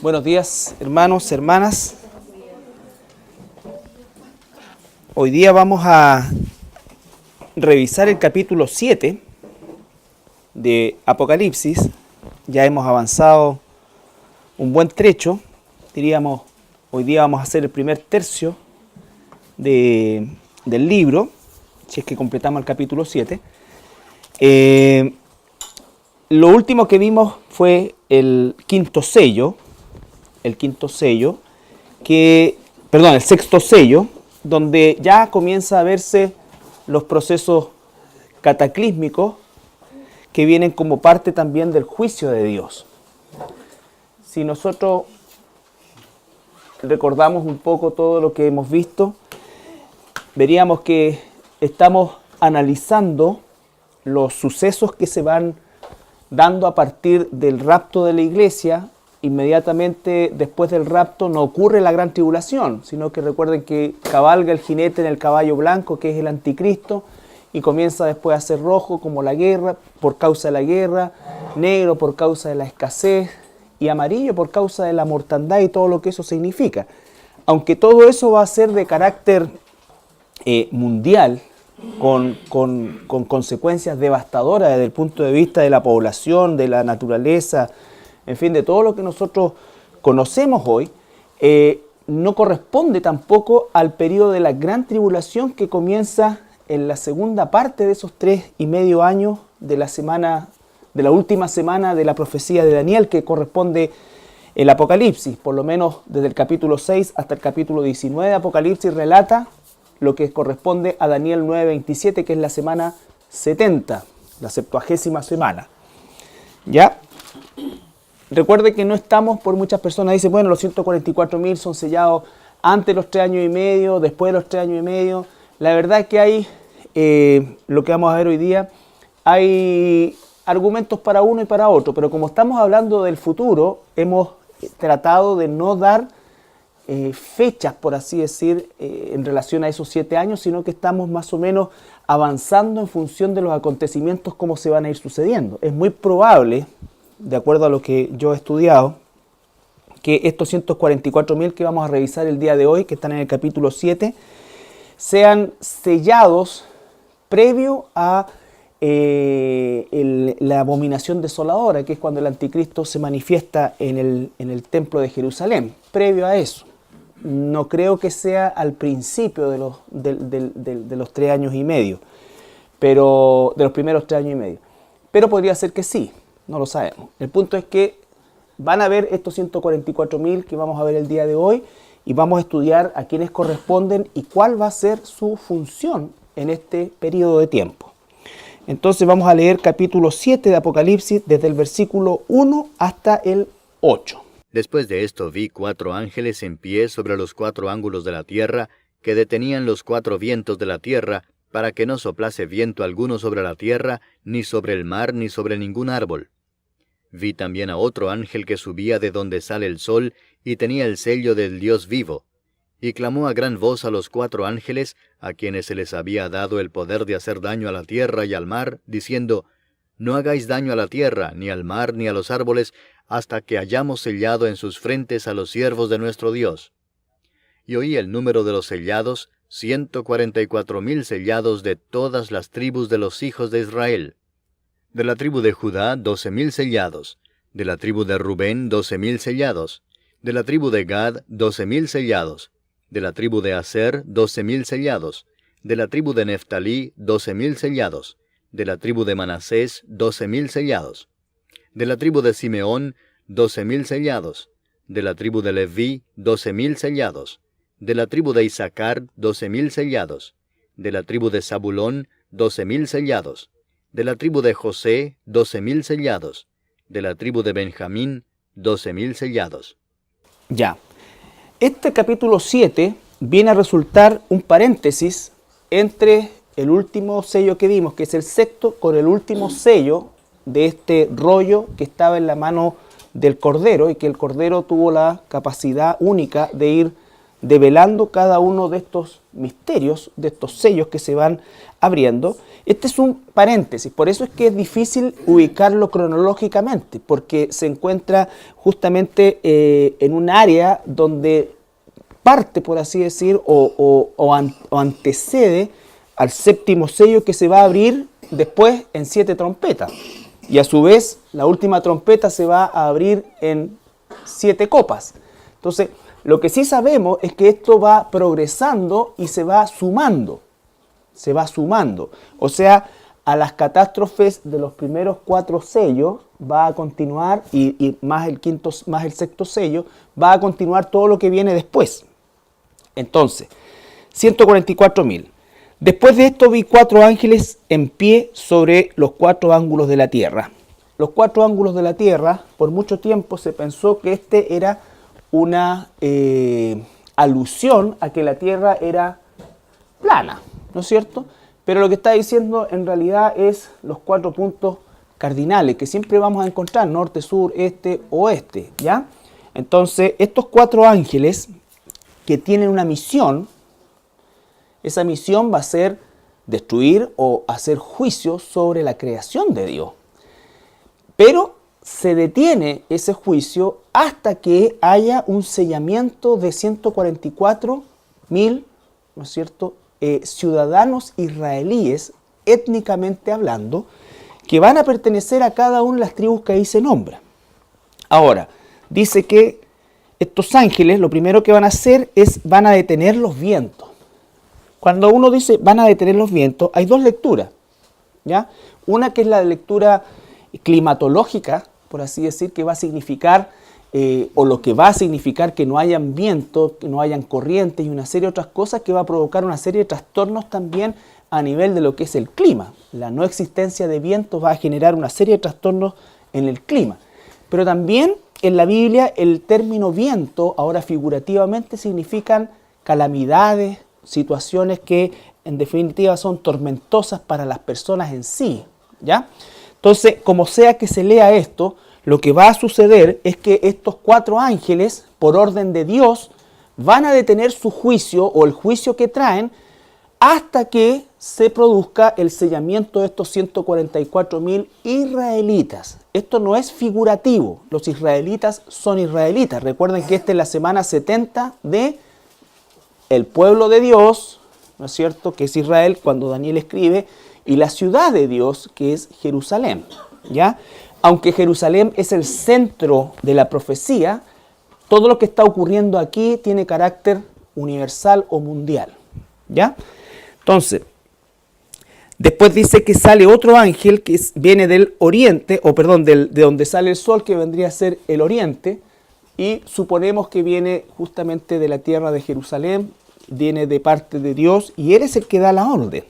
Buenos días, hermanos, hermanas. Hoy día vamos a revisar el capítulo 7 de Apocalipsis. Ya hemos avanzado un buen trecho. Diríamos, hoy día vamos a hacer el primer tercio del libro, si es que completamos el capítulo 7. Lo último que vimos fue el sexto sello, donde ya comienza a verse los procesos cataclísmicos que vienen como parte también del juicio de Dios. Si nosotros recordamos un poco todo lo que hemos visto, veríamos que estamos analizando los sucesos que se van dando a partir del rapto de la iglesia. Inmediatamente después del rapto no ocurre la gran tribulación, sino que recuerden que cabalga el jinete en el caballo blanco, que es el anticristo, y comienza después a ser rojo como la guerra, por causa de la guerra, negro por causa de la escasez, y amarillo por causa de la mortandad y todo lo que eso significa. Aunque todo eso va a ser de carácter mundial, con consecuencias devastadoras desde el punto de vista de la población, de la naturaleza, en fin, de todo lo que nosotros conocemos hoy, no corresponde tampoco al periodo de la gran tribulación que comienza en la segunda parte de esos 3,5 años de la última semana de la profecía de Daniel, que corresponde el Apocalipsis. Por lo menos desde el capítulo 6 hasta el capítulo 19 de Apocalipsis relata lo que corresponde a Daniel 9:27, que es la semana 70, la 70ª semana. ¿Ya? Recuerde que no estamos, por muchas personas dicen, bueno, los 144.000 son sellados antes de los 3 años y medio, después de los 3 años y medio. La verdad es que hay, lo que vamos a ver hoy día, hay argumentos para uno y para otro, pero como estamos hablando del futuro, hemos tratado de no dar fechas, por así decir, en relación a esos 7 años, sino que estamos más o menos avanzando en función de los acontecimientos, cómo se van a ir sucediendo. Es muy probable, de acuerdo a lo que yo he estudiado, que estos 144.000 que vamos a revisar el día de hoy, que están en el capítulo 7, sean sellados previo a la abominación desoladora, que es cuando el anticristo se manifiesta en el templo de Jerusalén. Previo a eso. No creo que sea al principio de los 3 años y medio, pero de los primeros 3 años y medio. Pero podría ser que sí, no lo sabemos. El punto es que van a ver estos 144.000 que vamos a ver el día de hoy y vamos a estudiar a quiénes corresponden y cuál va a ser su función en este periodo de tiempo. Entonces vamos a leer capítulo 7 de Apocalipsis desde el versículo 1 hasta el 8. Después de esto vi 4 ángeles en pie sobre los 4 ángulos de la tierra, que detenían los 4 vientos de la tierra, para que no soplase viento alguno sobre la tierra, ni sobre el mar, ni sobre ningún árbol. Vi también a otro ángel que subía de donde sale el sol, y tenía el sello del Dios vivo. Y clamó a gran voz a los 4 ángeles, a quienes se les había dado el poder de hacer daño a la tierra y al mar, diciendo: No hagáis daño a la tierra, ni al mar, ni a los árboles, hasta que hayamos sellado en sus frentes a los siervos de nuestro Dios. Y oí el número de los sellados, 144.000 sellados de todas las tribus de los hijos de Israel. De la tribu de Judá, 12.000 sellados. De la tribu de Rubén, 12.000 sellados. De la tribu de Gad, 12.000 sellados. De la tribu de Aser, 12.000 sellados. De la tribu de Neftalí, 12.000 sellados. De la tribu de Manasés, 12.000 sellados. De la tribu de Simeón, 12.000 sellados. De la tribu de Leví, 12.000 sellados. De la tribu de Isaacar, 12.000 sellados. De la tribu de Zabulón, 12.000 sellados. De la tribu de José, 12.000 sellados. De la tribu de Benjamín, 12.000 sellados. Ya. Este capítulo 7 viene a resultar un paréntesis entre el último sello que vimos, que es el sexto, con el último sello de este rollo que estaba en la mano del Cordero, y que el Cordero tuvo la capacidad única de ir develando cada uno de estos misterios, de estos sellos que se van abriendo. Este es un paréntesis, por eso es que es difícil ubicarlo cronológicamente, porque se encuentra justamente en un área donde parte, por así decir, o antecede al séptimo sello que se va a abrir después en 7 trompetas. Y a su vez, la última trompeta se va a abrir en 7 copas. Entonces, lo que sí sabemos es que esto va progresando y se va sumando. Se va sumando. O sea, a las catástrofes de los primeros 4 sellos va a continuar, y más el sexto sello, va a continuar todo lo que viene después. Entonces, 144.000. Después de esto vi 4 ángeles en pie sobre los 4 ángulos de la tierra. Los 4 ángulos de la tierra, por mucho tiempo se pensó que este era una alusión a que la tierra era plana, ¿no es cierto? Pero lo que está diciendo en realidad es los 4 puntos cardinales que siempre vamos a encontrar, norte, sur, este, oeste, ¿ya? Entonces, estos 4 ángeles que tienen una misión, esa misión va a ser destruir o hacer juicio sobre la creación de Dios. Pero se detiene ese juicio hasta que haya un sellamiento de 144.000, ¿no es cierto?, ciudadanos israelíes, étnicamente hablando, que van a pertenecer a cada una de las tribus que ahí se nombra. Ahora, dice que estos ángeles lo primero que van a hacer es van a detener los vientos. Cuando uno dice van a detener los vientos, hay 2 lecturas, ¿ya? Una que es la lectura climatológica, por así decir, que va a significar, o lo que va a significar que no hayan vientos, que no hayan corrientes y una serie de otras cosas que va a provocar una serie de trastornos también a nivel de lo que es el clima. La no existencia de vientos va a generar una serie de trastornos en el clima. Pero también en la Biblia el término viento, ahora figurativamente, significan calamidades, situaciones que en definitiva son tormentosas para las personas en sí, ¿ya? Entonces, como sea que se lea esto, lo que va a suceder es que estos 4 ángeles, por orden de Dios, van a detener su juicio o el juicio que traen hasta que se produzca el sellamiento de estos 144.000 israelitas. Esto no es figurativo, los israelitas son israelitas. Recuerden que esta es la semana 70 de el pueblo de Dios, ¿no es cierto?, que es Israel, cuando Daniel escribe, y la ciudad de Dios, que es Jerusalén, ¿ya? Aunque Jerusalén es el centro de la profecía, todo lo que está ocurriendo aquí tiene carácter universal o mundial, ¿ya? Entonces, después dice que sale otro ángel que viene del oriente, de donde sale el sol, que vendría a ser el oriente, y suponemos que viene justamente de la tierra de Jerusalén, viene de parte de Dios, y Él es el que da la orden.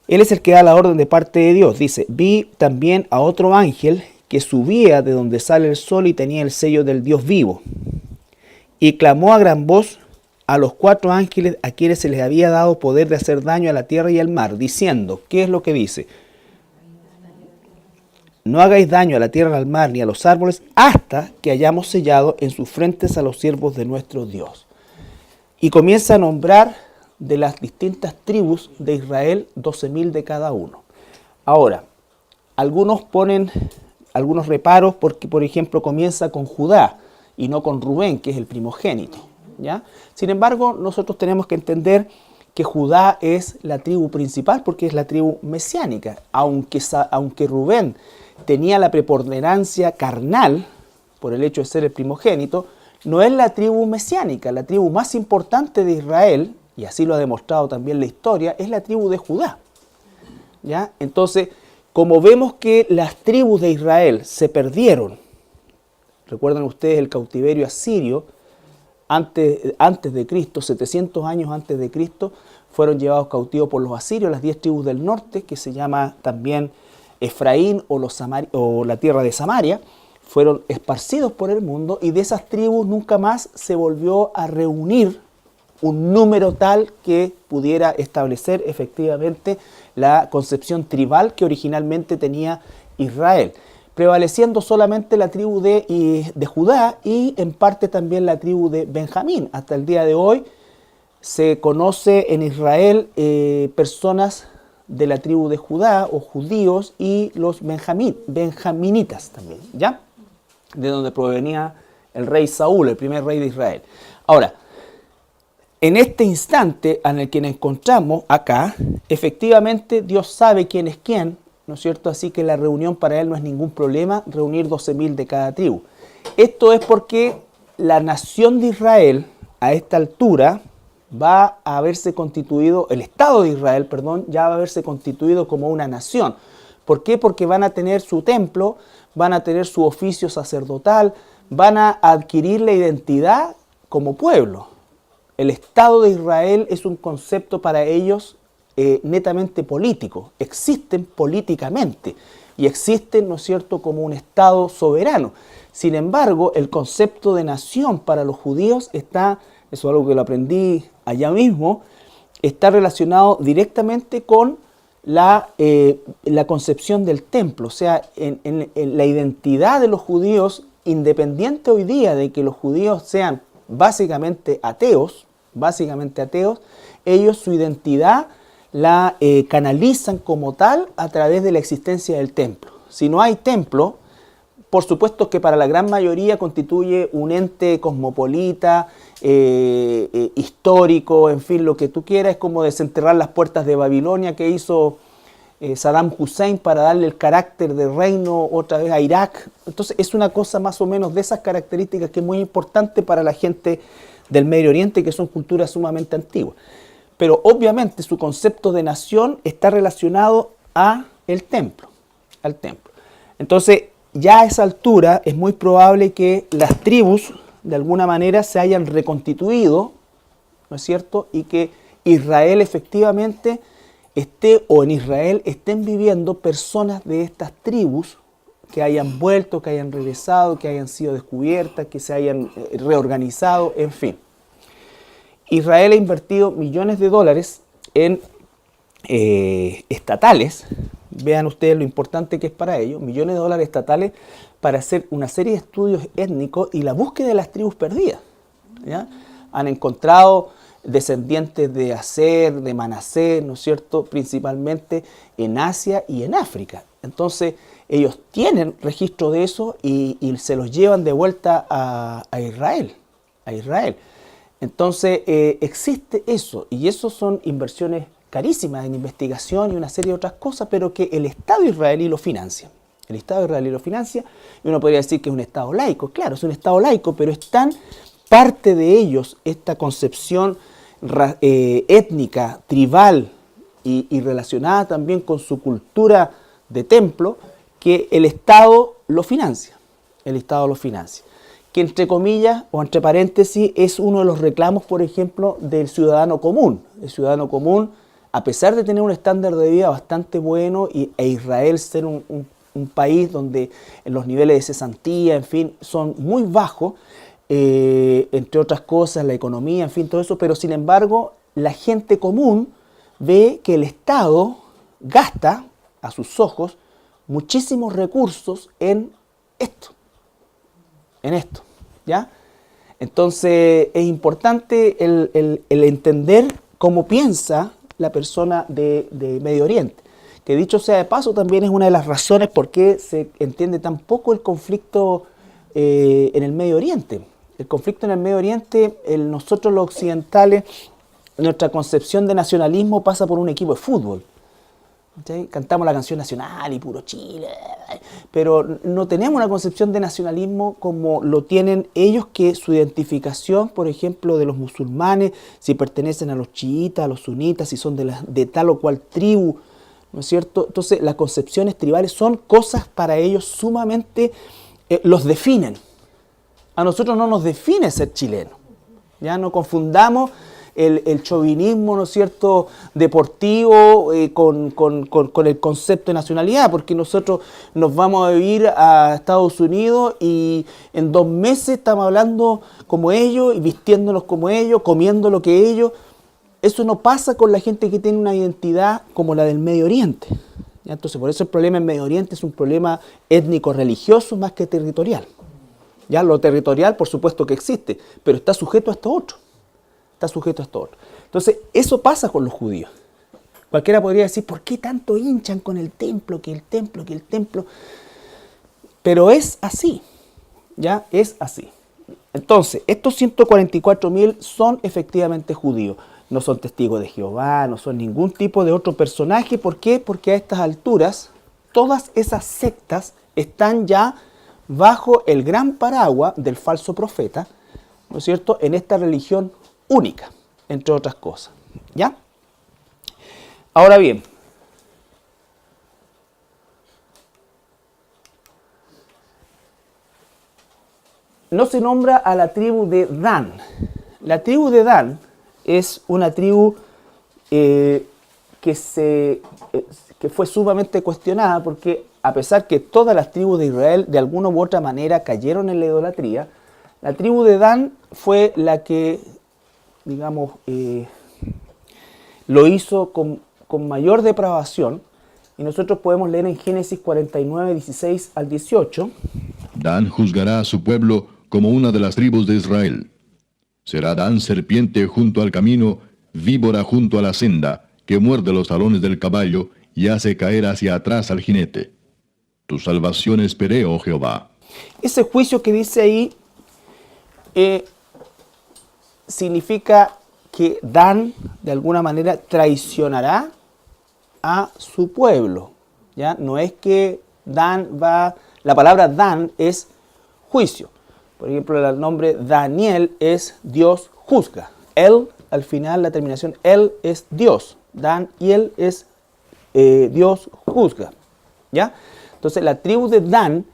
Él es el que da la orden de parte de Dios. Dice, vi también a otro ángel que subía de donde sale el sol y tenía el sello del Dios vivo. Y clamó a gran voz a los 4 ángeles a quienes se les había dado poder de hacer daño a la tierra y al mar, diciendo, ¿qué es lo que dice? No hagáis daño a la tierra, al mar, ni a los árboles, hasta que hayamos sellado en sus frentes a los siervos de nuestro Dios. Y comienza a nombrar de las distintas tribus de Israel 12.000 de cada uno. Ahora, algunos ponen algunos reparos porque, por ejemplo, comienza con Judá y no con Rubén, que es el primogénito, ¿ya? Sin embargo, nosotros tenemos que entender que Judá es la tribu principal porque es la tribu mesiánica. Aunque Rubén tenía la preponderancia carnal por el hecho de ser el primogénito, no es la tribu mesiánica. La tribu más importante de Israel, y así lo ha demostrado también la historia, es la tribu de Judá, ¿ya? Entonces, como vemos que las tribus de Israel se perdieron, recuerdan ustedes el cautiverio asirio, antes de Cristo, 700 años antes de Cristo, fueron llevados cautivos por los asirios, las 10 tribus del norte, que se llama también Efraín o la tierra de Samaria, fueron esparcidos por el mundo, y de esas tribus nunca más se volvió a reunir un número tal que pudiera establecer efectivamente la concepción tribal que originalmente tenía Israel. prevaleciendo solamente la tribu de Judá y en parte también la tribu de Benjamín. Hasta el día de hoy se conoce en Israel personas de la tribu de Judá o judíos y los benjaminitas también, ¿ya? De donde provenía el rey Saúl, el primer rey de Israel. Ahora, en este instante en el que nos encontramos acá, efectivamente Dios sabe quién es quién, ¿no es cierto? Así que la reunión para Él no es ningún problema, reunir 12.000 de cada tribu. Esto es porque la nación de Israel, a esta altura, va a haberse constituido, el Estado de Israel, perdón, ya va a haberse constituido como una nación. ¿Por qué? Porque van a tener su templo, van a tener su oficio sacerdotal, van a adquirir la identidad como pueblo. El Estado de Israel es un concepto para ellos netamente político. Existen políticamente y existen, ¿no es cierto?, como un Estado soberano. Sin embargo, el concepto de nación para los judíos está, eso es algo que lo aprendí allá mismo, está relacionado directamente con la concepción del templo. O sea, en la identidad de los judíos, independiente hoy día de que los judíos sean básicamente ateos, ellos su identidad la canalizan como tal a través de la existencia del templo. Si no hay templo, por supuesto que para la gran mayoría constituye un ente cosmopolita, histórico, en fin, lo que tú quieras. Es como desenterrar las puertas de Babilonia que hizo Saddam Hussein para darle el carácter de reino otra vez a Irak. Entonces es una cosa más o menos de esas características que es muy importante para la gente del Medio Oriente, que son culturas sumamente antiguas. Pero obviamente su concepto de nación está relacionado al templo. Entonces, ya a esa altura es muy probable que las tribus de alguna manera se hayan reconstituido, ¿no es cierto? Y que Israel efectivamente en Israel estén viviendo personas de estas tribus que hayan vuelto, que hayan regresado, que hayan sido descubiertas, que se hayan reorganizado, en fin. Israel ha invertido millones de dólares en estatales. Vean ustedes lo importante que es para ellos, millones de dólares estatales para hacer una serie de estudios étnicos y la búsqueda de las tribus perdidas, ¿ya? Han encontrado descendientes de Aser, de Manasés, ¿no es cierto?, principalmente en Asia y en África. Entonces, ellos tienen registro de eso y se los llevan de vuelta a Israel. Entonces, existe eso, y eso son inversiones carísimas en investigación y una serie de otras cosas, pero que el Estado israelí lo financia. Y uno podría decir que es un Estado laico. Claro, es un Estado laico, pero es tan parte de ellos esta concepción étnica, tribal y relacionada también con su cultura de templo, que el Estado lo financia. Que entre comillas o entre paréntesis es uno de los reclamos, por ejemplo, del ciudadano común. El ciudadano común, a pesar de tener un estándar de vida bastante bueno e Israel ser un país donde los niveles de cesantía, en fin, son muy bajos, entre otras cosas, la economía, en fin, todo eso, pero sin embargo, la gente común ve que el Estado gasta, a sus ojos, muchísimos recursos en esto, ¿ya? Entonces es importante el entender cómo piensa la persona de Medio Oriente, que dicho sea de paso también es una de las razones por qué se entiende tan poco el conflicto en el Medio Oriente. El conflicto en el Medio Oriente, nosotros los occidentales, nuestra concepción de nacionalismo pasa por un equipo de fútbol. ¿Sí? Cantamos la canción nacional y puro Chile, pero no tenemos una concepción de nacionalismo como lo tienen ellos, que su identificación, por ejemplo, de los musulmanes, si pertenecen a los chiitas, a los sunitas, si son de tal o cual tribu, ¿no es cierto? Entonces las concepciones tribales son cosas para ellos sumamente, los definen. A nosotros no nos define ser chileno, ya no confundamos el chauvinismo, ¿no es cierto?, deportivo con el concepto de nacionalidad, porque nosotros nos vamos a vivir a Estados Unidos y en 2 meses estamos hablando como ellos y vistiéndonos como ellos, comiendo lo que ellos. Eso no pasa con la gente que tiene una identidad como la del Medio Oriente, ¿Ya? Entonces, por eso el problema en Medio Oriente es un problema étnico-religioso más que territorial. Ya lo territorial, por supuesto que existe, pero está sujeto a esto otro. Está sujeto a esto otro. Entonces, eso pasa con los judíos. Cualquiera podría decir, ¿por qué tanto hinchan con el templo, que el templo, que el templo? Pero es así, ¿ya? Es así. Entonces, estos 144.000 son efectivamente judíos. No son testigos de Jehová, no son ningún tipo de otro personaje. ¿Por qué? Porque a estas alturas, todas esas sectas están ya bajo el gran paraguas del falso profeta, ¿no es cierto?, en esta religión única, entre otras cosas. ¿Ya? Ahora bien, no se nombra a la tribu de Dan. La tribu de Dan es una tribu que fue sumamente cuestionada porque a pesar que todas las tribus de Israel de alguna u otra manera cayeron en la idolatría, la tribu de Dan fue la que, digamos, lo hizo con mayor depravación, y nosotros podemos leer en Génesis 49, 16 al 18. Dan juzgará a su pueblo como una de las tribus de Israel. Será Dan serpiente junto al camino, víbora junto a la senda, que muerde los talones del caballo y hace caer hacia atrás al jinete. Tu salvación esperé, oh Jehová. Ese juicio que dice ahí significa que Dan de alguna manera traicionará a su pueblo. ¿Ya? No es que Dan va... La palabra Dan es juicio. Por ejemplo, el nombre Daniel es Dios juzga. Él, al final, la terminación, él es Dios. Dan y él es Dios juzga. ¿Ya? Entonces, la tribu de Dan,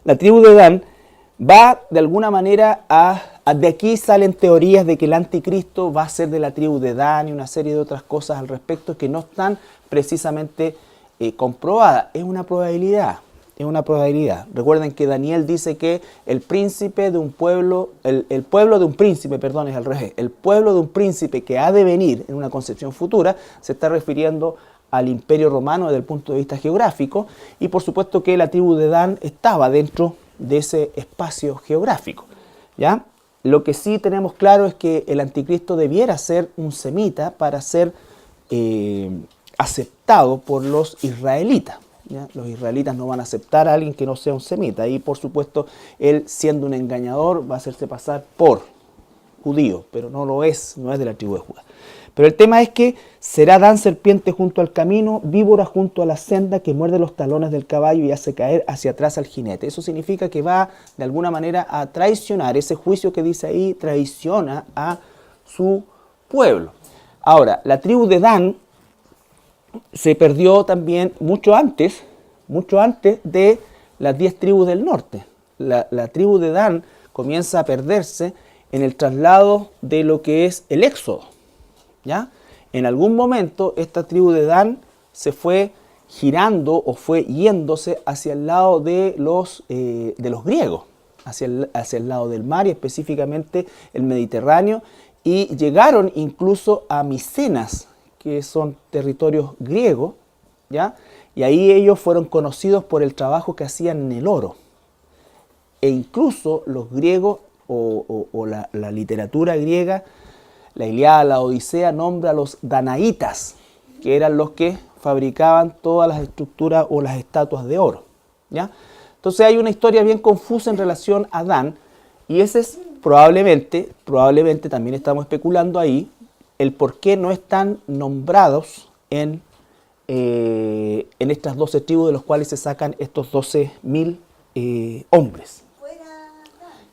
la tribu de Dan va de alguna manera de aquí salen teorías de que el anticristo va a ser de la tribu de Dan y una serie de otras cosas al respecto que no están precisamente comprobadas. Es una probabilidad. Es una probabilidad. Recuerden que Daniel dice que el príncipe de un pueblo, el pueblo de un príncipe, perdón, es al revés. El pueblo de un príncipe que ha de venir en una concepción futura se está refiriendo al Imperio Romano desde el punto de vista geográfico, y por supuesto que la tribu de Dan estaba dentro de ese espacio geográfico. ¿Ya? Lo que sí tenemos claro es que el anticristo debiera ser un semita para ser aceptado por los israelitas. ¿Ya? Los israelitas no van a aceptar a alguien que no sea un semita, y por supuesto él, siendo un engañador, va a hacerse pasar por judío, pero no es de la tribu de Judá. Pero el tema es que será Dan serpiente junto al camino, víbora junto a la senda, que muerde los talones del caballo y hace caer hacia atrás al jinete. Eso significa que va de alguna manera a traicionar. Ese juicio que dice ahí traiciona a su pueblo. Ahora, la tribu de Dan se perdió también mucho antes de las 10 tribus del norte. La tribu de Dan comienza a perderse en el traslado de lo que es el éxodo. ¿Ya? En algún momento esta tribu de Dan se fue girando o fue yéndose hacia el lado de los griegos, hacia el lado del mar y específicamente el Mediterráneo, y llegaron incluso a Micenas, que son territorios griegos, ¿ya? Y ahí ellos fueron conocidos por el trabajo que hacían en el oro. E incluso los griegos o la literatura griega, la Ilíada, la Odisea, nombra a los danaitas, que eran los que fabricaban todas las estructuras o las estatuas de oro. ¿Ya? Entonces hay una historia bien confusa en relación a Dan, y ese es probablemente también estamos especulando ahí, el por qué no están nombrados en estas 12 tribus de los cuales se sacan estos 12.000 hombres.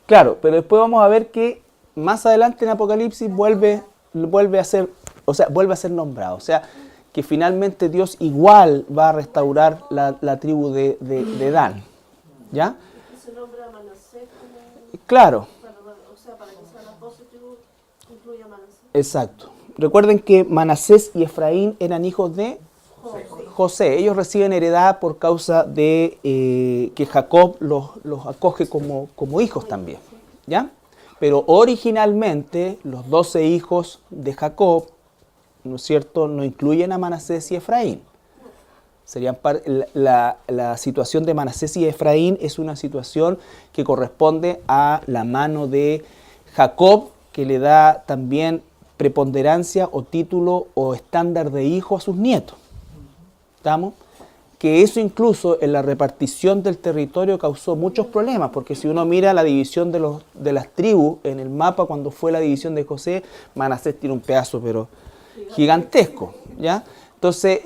Claro, pero después vamos a ver que más adelante en Apocalipsis vuelve a ser nombrado. O sea, que finalmente Dios igual va a restaurar la tribu de Dan. ¿Ya? ¿Se nombra a Manasés como...? Claro. O sea, para que sean las 12 tribus, incluye a Manasés. Exacto. Recuerden que Manasés y Efraín eran hijos de José. Ellos reciben heredad por causa de que Jacob los acoge como hijos también. ¿Ya? Pero originalmente los 12 hijos de Jacob ¿no es cierto?, no incluyen a Manasés y Efraín. La situación de Manasés y Efraín es una situación que corresponde a la mano de Jacob, que le da también preponderancia o título o estándar de hijo a sus nietos. ¿Estamos? Que eso incluso en la repartición del territorio causó muchos problemas, porque si uno mira la división de las tribus en el mapa cuando fue la división de José, Manasés tiene un pedazo pero gigantesco, ¿ya? Entonces,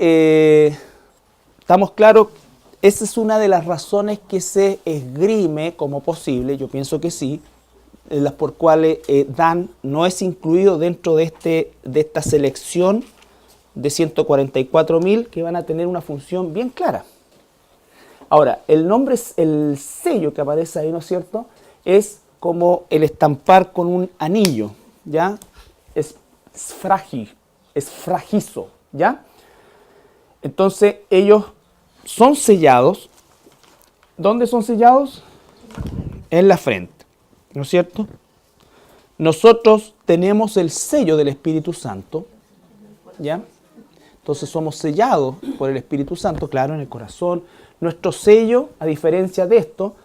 estamos claros, esa es una de las razones que se esgrime como posible, yo pienso que sí, las por cuales Dan no es incluido dentro de esta selección de 144.000 que van a tener una función bien clara. Ahora, el nombre, el sello que aparece ahí, ¿no es cierto?, es como el estampar con un anillo, ¿ya? Es frágil, es fragizo, ¿ya? Entonces, ellos son sellados. ¿Dónde son sellados? En la frente, ¿no es cierto? Nosotros tenemos el sello del Espíritu Santo, ¿ya? Entonces somos sellados por el Espíritu Santo, claro, en el corazón. Nuestro sello, a diferencia de esto,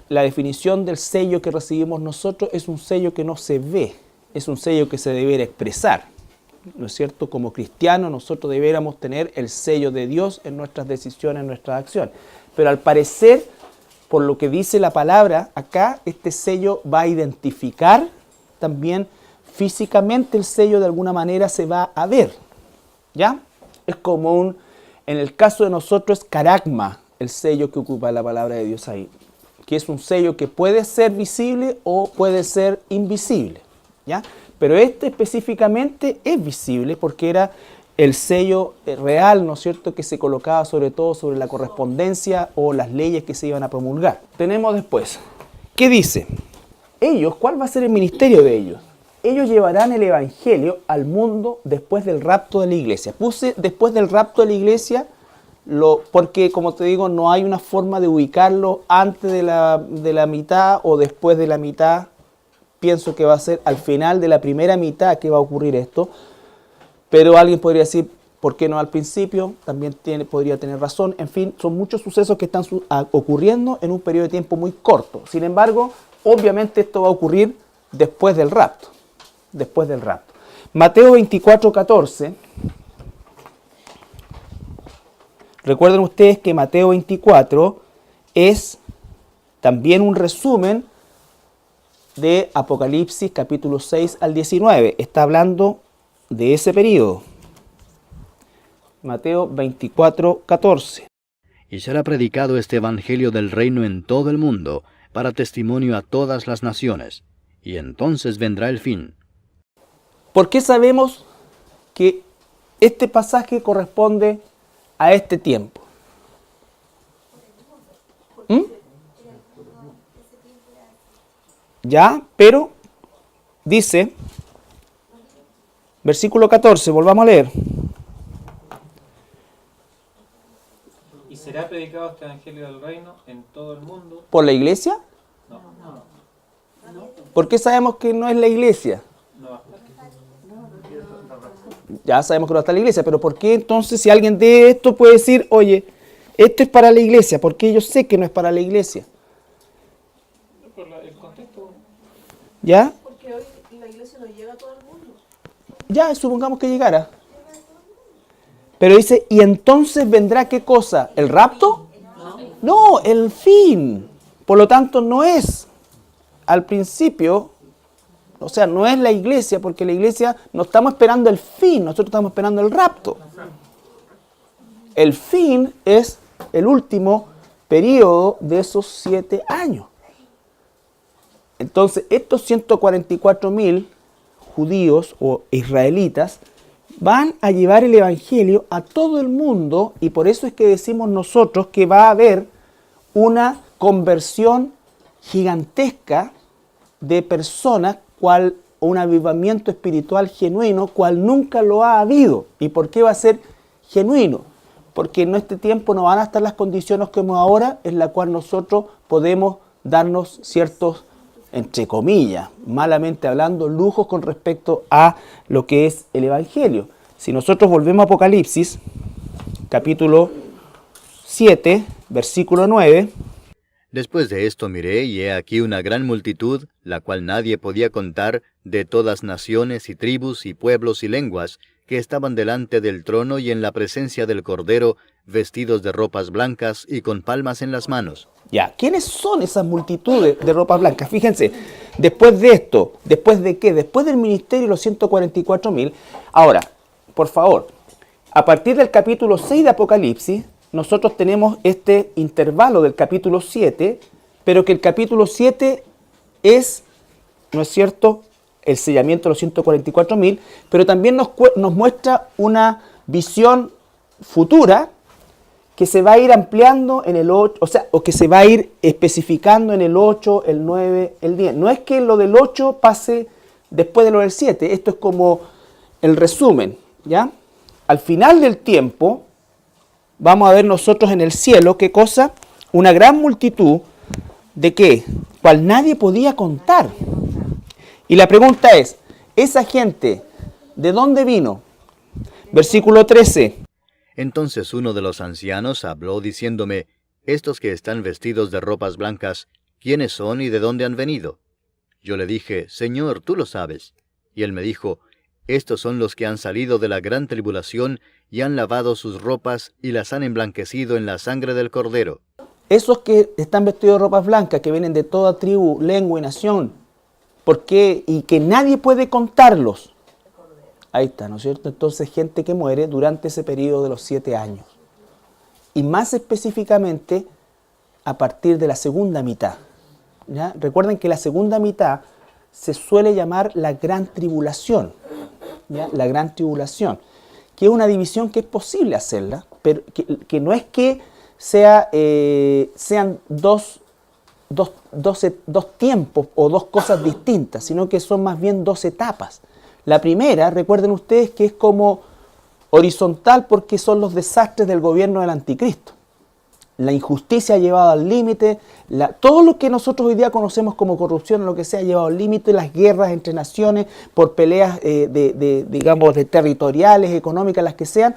la definición del sello que recibimos nosotros es un sello que no se ve, es un sello que se debiera expresar, ¿no es cierto? Como cristianos nosotros debiéramos tener el sello de Dios en nuestras decisiones, en nuestras acciones. Pero al parecer, por lo que dice la palabra, acá este sello va a identificar también físicamente, el sello de alguna manera se va a ver, ¿ya? Es como en el caso de nosotros es caragma, el sello que ocupa la palabra de Dios ahí, que es un sello que puede ser visible o puede ser invisible, ¿ya? Pero este específicamente es visible porque era el sello real, ¿no es cierto?, que se colocaba sobre todo sobre la correspondencia o las leyes que se iban a promulgar. Tenemos después, ¿qué dice? Ellos, ¿cuál va a ser el ministerio de ellos? Ellos llevarán el evangelio al mundo después del rapto de la iglesia. Puse después del rapto de la iglesia porque, como te digo, no hay una forma de ubicarlo antes de la mitad o después de la mitad. Pienso que va a ser al final de la primera mitad que va a ocurrir esto. Pero alguien podría decir, ¿por qué no al principio? También podría tener razón. En fin, son muchos sucesos que están ocurriendo en un periodo de tiempo muy corto. Sin embargo, obviamente esto va a ocurrir después del rapto. Después del rapto. Mateo 24:14. Recuerden ustedes que Mateo 24 es también un resumen de Apocalipsis capítulo 6 al 19. Está hablando de ese periodo. Mateo 24:14. Y será predicado este evangelio del reino en todo el mundo, para testimonio a todas las naciones, y entonces vendrá el fin. ¿Por qué sabemos que este pasaje corresponde a este tiempo? Ya, pero dice, versículo 14, volvamos a leer. Y será predicado este evangelio del reino en todo el mundo. ¿Por la iglesia? No. ¿Por qué sabemos que no es la iglesia? No. Ya sabemos que no está la iglesia, pero ¿por qué entonces si alguien de esto puede decir, oye, esto es para la iglesia? ¿Por qué yo sé que no es para la iglesia? Por el contexto. ¿Ya? Porque hoy la iglesia no llega a todo el mundo. Ya, supongamos que llegara. Pero dice, ¿y entonces vendrá qué cosa? ¿El rapto? No, el fin. Por lo tanto, no es al principio, o sea, no es la iglesia, porque la iglesia no estamos esperando el fin, nosotros estamos esperando el rapto. El fin es el último periodo de esos 7 años. Entonces, estos 144.000 judíos o israelitas van a llevar el evangelio a todo el mundo, y por eso es que decimos nosotros que va a haber una conversión gigantesca de personas, cual un avivamiento espiritual genuino, cual nunca lo ha habido. ¿Y por qué va a ser genuino? Porque en este tiempo no van a estar las condiciones como ahora, en la cual nosotros podemos darnos ciertos entre comillas, malamente hablando, lujos con respecto a lo que es el Evangelio. Si nosotros volvemos a Apocalipsis, capítulo 7, versículo 9. Después de esto miré, y he aquí una gran multitud, la cual nadie podía contar, de todas naciones y tribus y pueblos y lenguas, que estaban delante del trono y en la presencia del Cordero, vestidos de ropas blancas y con palmas en las manos. Ya, ¿quiénes son esas multitudes de ropas blancas? Fíjense, después de esto, ¿después de qué? Después del ministerio de los 144.000. Ahora, por favor, a partir del capítulo 6 de Apocalipsis, nosotros tenemos este intervalo del capítulo 7, pero que el capítulo 7 es, ¿no es cierto?, el sellamiento de los 144.000, pero también nos muestra una visión futura que se va a ir ampliando en el 8, o que se va a ir especificando en el 8, el 9, el 10. No es que lo del 8 pase después de lo del 7, esto es como el resumen, ¿ya? Al final del tiempo, vamos a ver nosotros en el cielo, ¿qué cosa? Una gran multitud, ¿de qué? Cual nadie podía contar. Y la pregunta es, ¿esa gente de dónde vino? Versículo 13. Entonces uno de los ancianos habló diciéndome, estos que están vestidos de ropas blancas, ¿quiénes son y de dónde han venido? Yo le dije, Señor, tú lo sabes. Y él me dijo, estos son los que han salido de la gran tribulación y han lavado sus ropas y las han emblanquecido en la sangre del Cordero. Esos que están vestidos de ropas blancas, que vienen de toda tribu, lengua y nación, ¿por qué? Y que nadie puede contarlos. Ahí está, ¿no es cierto? Entonces, gente que muere durante ese periodo de los 7 años. Y más específicamente, a partir de la segunda mitad. ¿Ya? Recuerden que la segunda mitad se suele llamar la gran tribulación. ¿Ya? La gran tribulación. Que es una división que es posible hacerla, pero que no es que sean dos tiempos o dos cosas distintas, sino que son más bien 2 etapas. La primera, recuerden ustedes que es como horizontal porque son los desastres del gobierno del anticristo. La injusticia ha llevado al límite, todo lo que nosotros hoy día conocemos como corrupción, lo que sea, ha llevado al límite, las guerras entre naciones por peleas digamos, de territoriales, económicas, las que sean,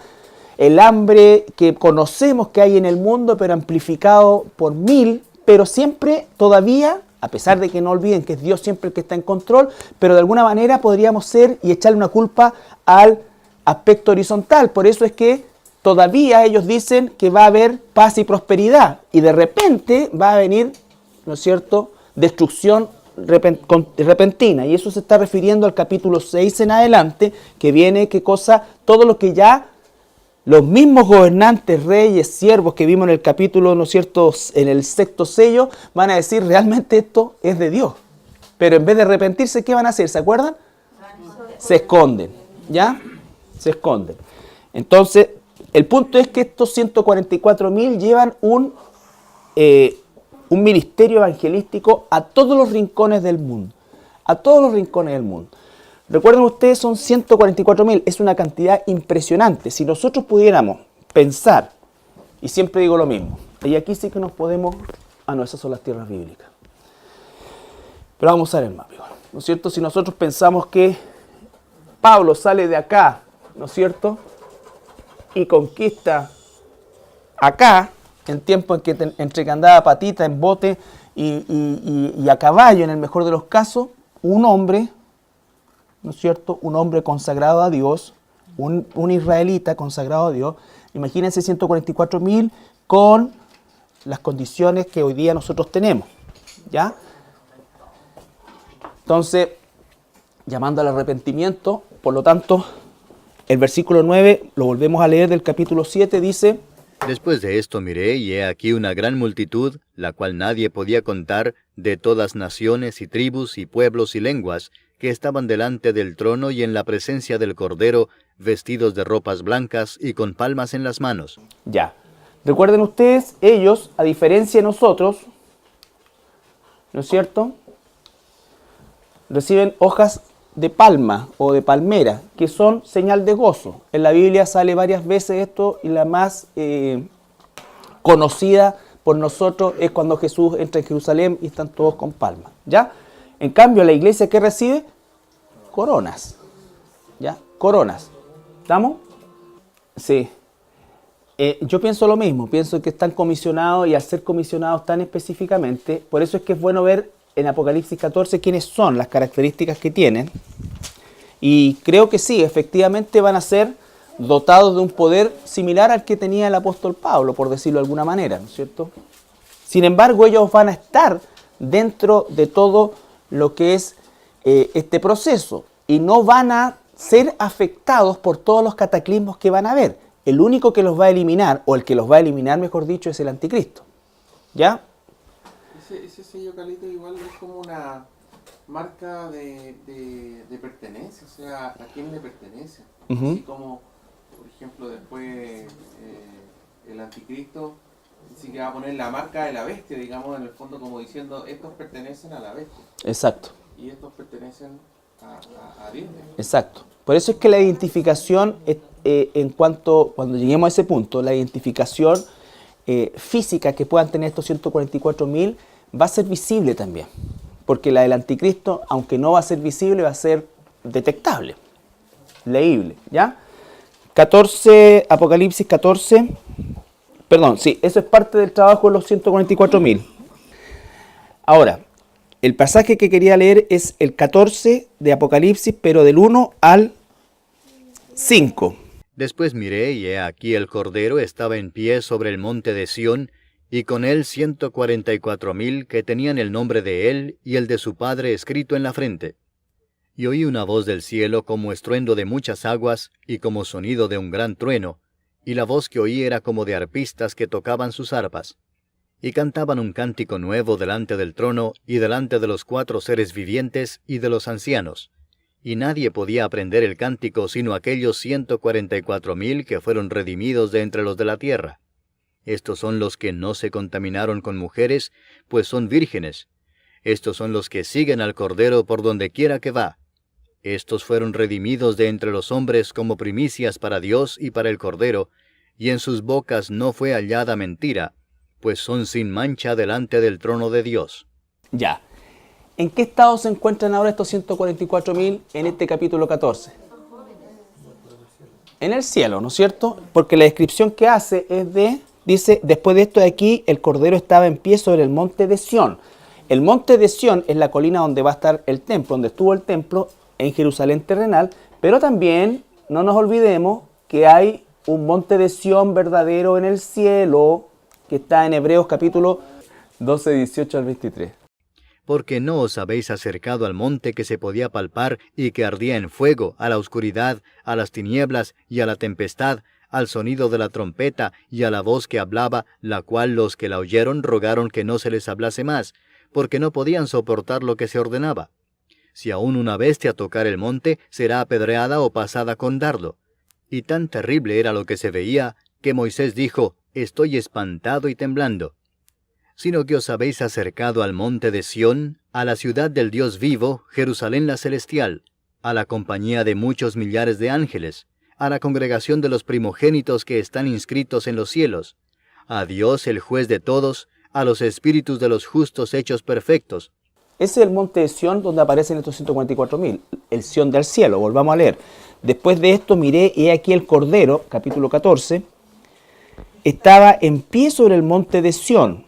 el hambre que conocemos que hay en el mundo, pero amplificado por 1000, pero siempre todavía, a pesar de que no olviden que es Dios siempre el que está en control, pero de alguna manera podríamos ser y echarle una culpa al aspecto horizontal. Por eso es que todavía ellos dicen que va a haber paz y prosperidad y de repente va a venir, ¿no es cierto?, destrucción repentina. Y eso se está refiriendo al capítulo 6 en adelante, que viene, ¿qué cosa? Todo lo que ya los mismos gobernantes, reyes, siervos que vimos en el capítulo, ¿no es cierto?, en el 6º sello, van a decir, realmente esto es de Dios. Pero en vez de arrepentirse, ¿qué van a hacer? ¿Se acuerdan? Se esconden, ¿ya? Se esconden. Entonces, el punto es que estos 144.000 llevan un ministerio evangelístico a todos los rincones del mundo. A todos los rincones del mundo. Recuerden ustedes, son 144.000, es una cantidad impresionante. Si nosotros pudiéramos pensar, y siempre digo lo mismo, y aquí sí que nos podemos... no, esas son las tierras bíblicas. Pero vamos a ver el mapa, ¿no es cierto? Si nosotros pensamos que Pablo sale de acá, ¿no es cierto?, y conquista acá, en tiempo en que entre que andaba a patita, en bote y a caballo, en el mejor de los casos, un hombre, ¿no es cierto?, un hombre consagrado a Dios, un israelita consagrado a Dios. Imagínense 144.000 con las condiciones que hoy día nosotros tenemos, ¿ya? Entonces, llamando al arrepentimiento, por lo tanto, el versículo 9, lo volvemos a leer del capítulo 7, dice: Después de esto miré, y he aquí una gran multitud, la cual nadie podía contar, de todas naciones y tribus y pueblos y lenguas, que estaban delante del trono y en la presencia del Cordero, vestidos de ropas blancas y con palmas en las manos. Ya. Recuerden ustedes, ellos, a diferencia de nosotros, ¿no es cierto?, reciben hojas de palma o de palmera, que son señal de gozo. En la Biblia sale varias veces esto, y la más conocida por nosotros es cuando Jesús entra en Jerusalén y están todos con palmas, ¿ya? En cambio, la iglesia, ¿qué recibe? Coronas. ¿Ya? Coronas. ¿Estamos? Sí. Yo pienso lo mismo, pienso que están comisionados y al ser comisionados tan específicamente, por eso es que es bueno ver en Apocalipsis 14 quiénes son las características que tienen. Y creo que sí, efectivamente van a ser dotados de un poder similar al que tenía el apóstol Pablo, por decirlo de alguna manera, ¿no es cierto? Sin embargo, ellos van a estar dentro de todo lo que es este proceso y no van a ser afectados por todos los cataclismos que van a haber. El único que los va a eliminar, o el que los va a eliminar, mejor dicho, es el anticristo. ¿Ya? Ese sello, Carlito, igual es como una marca de pertenencia, o sea, ¿a quién le pertenece? Ujú. Así como, por ejemplo, después el anticristo dice que va a poner la marca de la bestia, digamos, en el fondo como diciendo, estos pertenecen a la bestia. Exacto. Y estos pertenecen a Dios. Exacto. Por eso es que la identificación, cuando lleguemos a ese punto, la identificación física que puedan tener estos 144.000 va a ser visible también. Porque la del anticristo, aunque no va a ser visible, va a ser detectable, leíble. ¿Ya? 14, Apocalipsis 14. Perdón, sí, eso es parte del trabajo de los 144.000. Ahora, el pasaje que quería leer es el 14 de Apocalipsis, pero del 1 al 5. Después miré, y he aquí el Cordero estaba en pie sobre el monte de Sión, y con él 144.000 que tenían el nombre de él y el de su Padre escrito en la frente. Y oí una voz del cielo como estruendo de muchas aguas, y como sonido de un gran trueno, y la voz que oí era como de arpistas que tocaban sus arpas. Y cantaban un cántico nuevo delante del trono, y delante de los 4 seres vivientes y de los ancianos. Y nadie podía aprender el cántico sino aquellos 144.000 que fueron redimidos de entre los de la tierra. Estos son los que no se contaminaron con mujeres, pues son vírgenes. Estos son los que siguen al Cordero por donde quiera que va. Estos fueron redimidos de entre los hombres como primicias para Dios y para el Cordero, y en sus bocas no fue hallada mentira, pues son sin mancha delante del trono de Dios. Ya. ¿En qué estado se encuentran ahora estos 144.000 en este capítulo 14? En el cielo, ¿no es cierto? Porque la descripción que hace es dice, después de esto de aquí, el Cordero estaba en pie sobre el monte de Sión. El monte de Sión es la colina donde va a estar el templo, donde estuvo el templo en Jerusalén terrenal, pero también no nos olvidemos que hay un monte de Sión verdadero en el cielo, que está en Hebreos capítulo 12, 18 al 23. Porque no os habéis acercado al monte que se podía palpar y que ardía en fuego, a la oscuridad, a las tinieblas y a la tempestad, al sonido de la trompeta y a la voz que hablaba, la cual los que la oyeron rogaron que no se les hablase más, porque no podían soportar lo que se ordenaba. Si aún una bestia tocar el monte, será apedreada o pasada con dardo. Y tan terrible era lo que se veía, que Moisés dijo, estoy espantado y temblando. Sino que os habéis acercado al monte de Sión, a la ciudad del Dios vivo, Jerusalén la celestial, a la compañía de muchos millares de ángeles, a la congregación de los primogénitos que están inscritos en los cielos, a Dios el juez de todos, a los espíritus de los justos hechos perfectos. Ese es el monte de Sión donde aparecen estos 144.000, el Sión del cielo. Volvamos a leer. Después de esto miré, y he aquí el Cordero, capítulo 14, estaba en pie sobre el monte de Sión.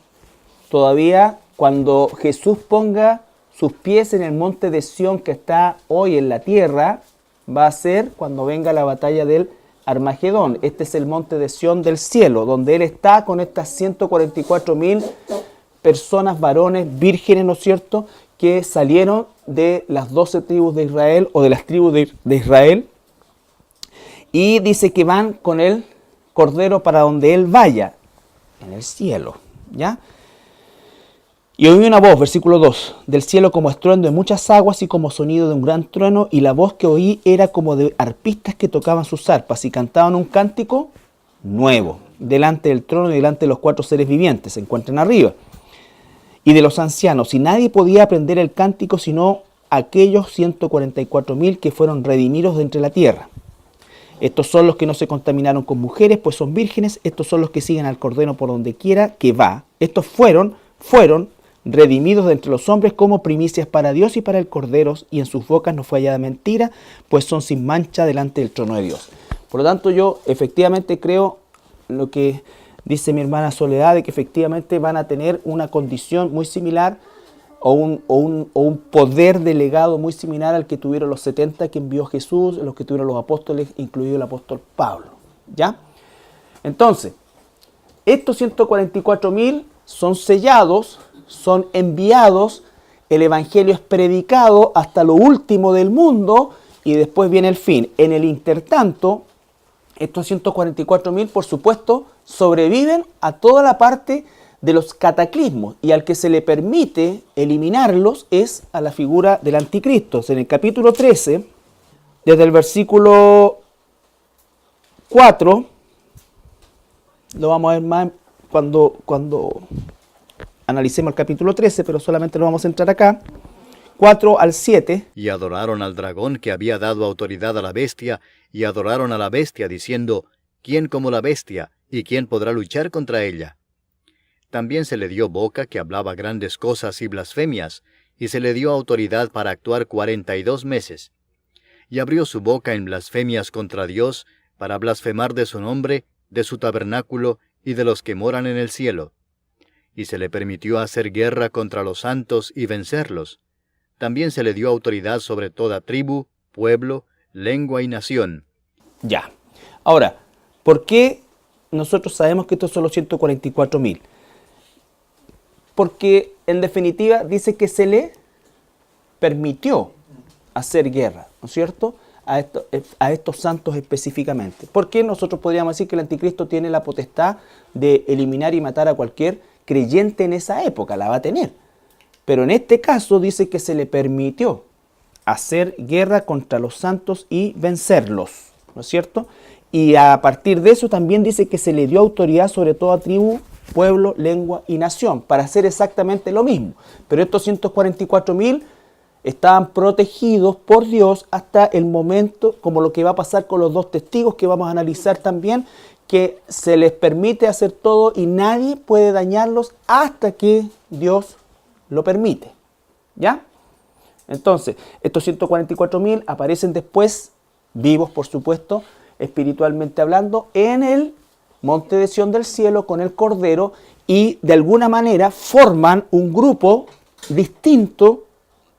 Todavía cuando Jesús ponga sus pies en el monte de Sión que está hoy en la tierra, va a ser cuando venga la batalla del Armagedón. Este es el monte de Sión del cielo, donde Él está con estas 144.000 personas, varones, vírgenes, ¿no es cierto?, que salieron de las 12 tribus de Israel o de las tribus de Israel. Y dice que van con el Cordero para donde Él vaya, en el cielo, ¿ya? Y oí una voz, versículo 2, del cielo como estruendo de muchas aguas y como sonido de un gran trueno, y la voz que oí era como de arpistas que tocaban sus arpas y cantaban un cántico nuevo, delante del trono y delante de los 4 seres vivientes, se encuentran arriba, y de los ancianos, y nadie podía aprender el cántico sino aquellos 144.000 que fueron redimidos de entre la tierra. Estos son los que no se contaminaron con mujeres, pues son vírgenes, estos son los que siguen al Cordero por donde quiera que va. Estos fueron redimidos de entre los hombres como primicias para Dios y para el Cordero, y en sus bocas no fue hallada mentira, pues son sin mancha delante del trono de Dios. Por lo tanto, yo efectivamente creo lo que dice mi hermana Soledad, de que efectivamente van a tener una condición muy similar o un poder delegado muy similar al que tuvieron los 70 que envió Jesús, los que tuvieron los apóstoles, incluido el apóstol Pablo. ¿Ya? Entonces, estos 144.000 son sellados, son enviados, el evangelio es predicado hasta lo último del mundo y después viene el fin. En el intertanto, estos 144.000, por supuesto, sobreviven a toda la parte de los cataclismos, y al que se le permite eliminarlos es a la figura del anticristo. En el capítulo 13, desde el versículo 4, lo vamos a ver más cuando analicemos el capítulo 13, pero solamente lo vamos a entrar acá, 4 al 7. Y adoraron al dragón que había dado autoridad a la bestia, y adoraron a la bestia, diciendo, ¿quién como la bestia? ¿Y quién podrá luchar contra ella? También se le dio boca que hablaba grandes cosas y blasfemias, y se le dio autoridad para actuar 42 meses. Y abrió su boca en blasfemias contra Dios, para blasfemar de su nombre, de su tabernáculo, y de los que moran en el cielo. Y se le permitió hacer guerra contra los santos y vencerlos. También se le dio autoridad sobre toda tribu, pueblo, lengua y nación. Ya. Ahora, ¿por qué nosotros sabemos que estos son los 144.000? Porque en definitiva dice que se le permitió hacer guerra, ¿no es cierto?, a estos santos específicamente. ¿Por qué nosotros podríamos decir que el anticristo tiene la potestad de eliminar y matar a cualquier creyente en esa época? La va a tener. Pero en este caso dice que se le permitió hacer guerra contra los santos y vencerlos, ¿no es cierto? Y a partir de eso también dice que se le dio autoridad sobre toda tribu, pueblo, lengua y nación, para hacer exactamente lo mismo. Pero estos 144.000 estaban protegidos por Dios hasta el momento, como lo que va a pasar con los dos testigos que vamos a analizar también, que se les permite hacer todo y nadie puede dañarlos hasta que Dios lo permite. ¿Ya? Entonces, estos 144.000 aparecen después, vivos por supuesto, espiritualmente hablando, en el monte de Sión del cielo con el Cordero, y de alguna manera forman un grupo distinto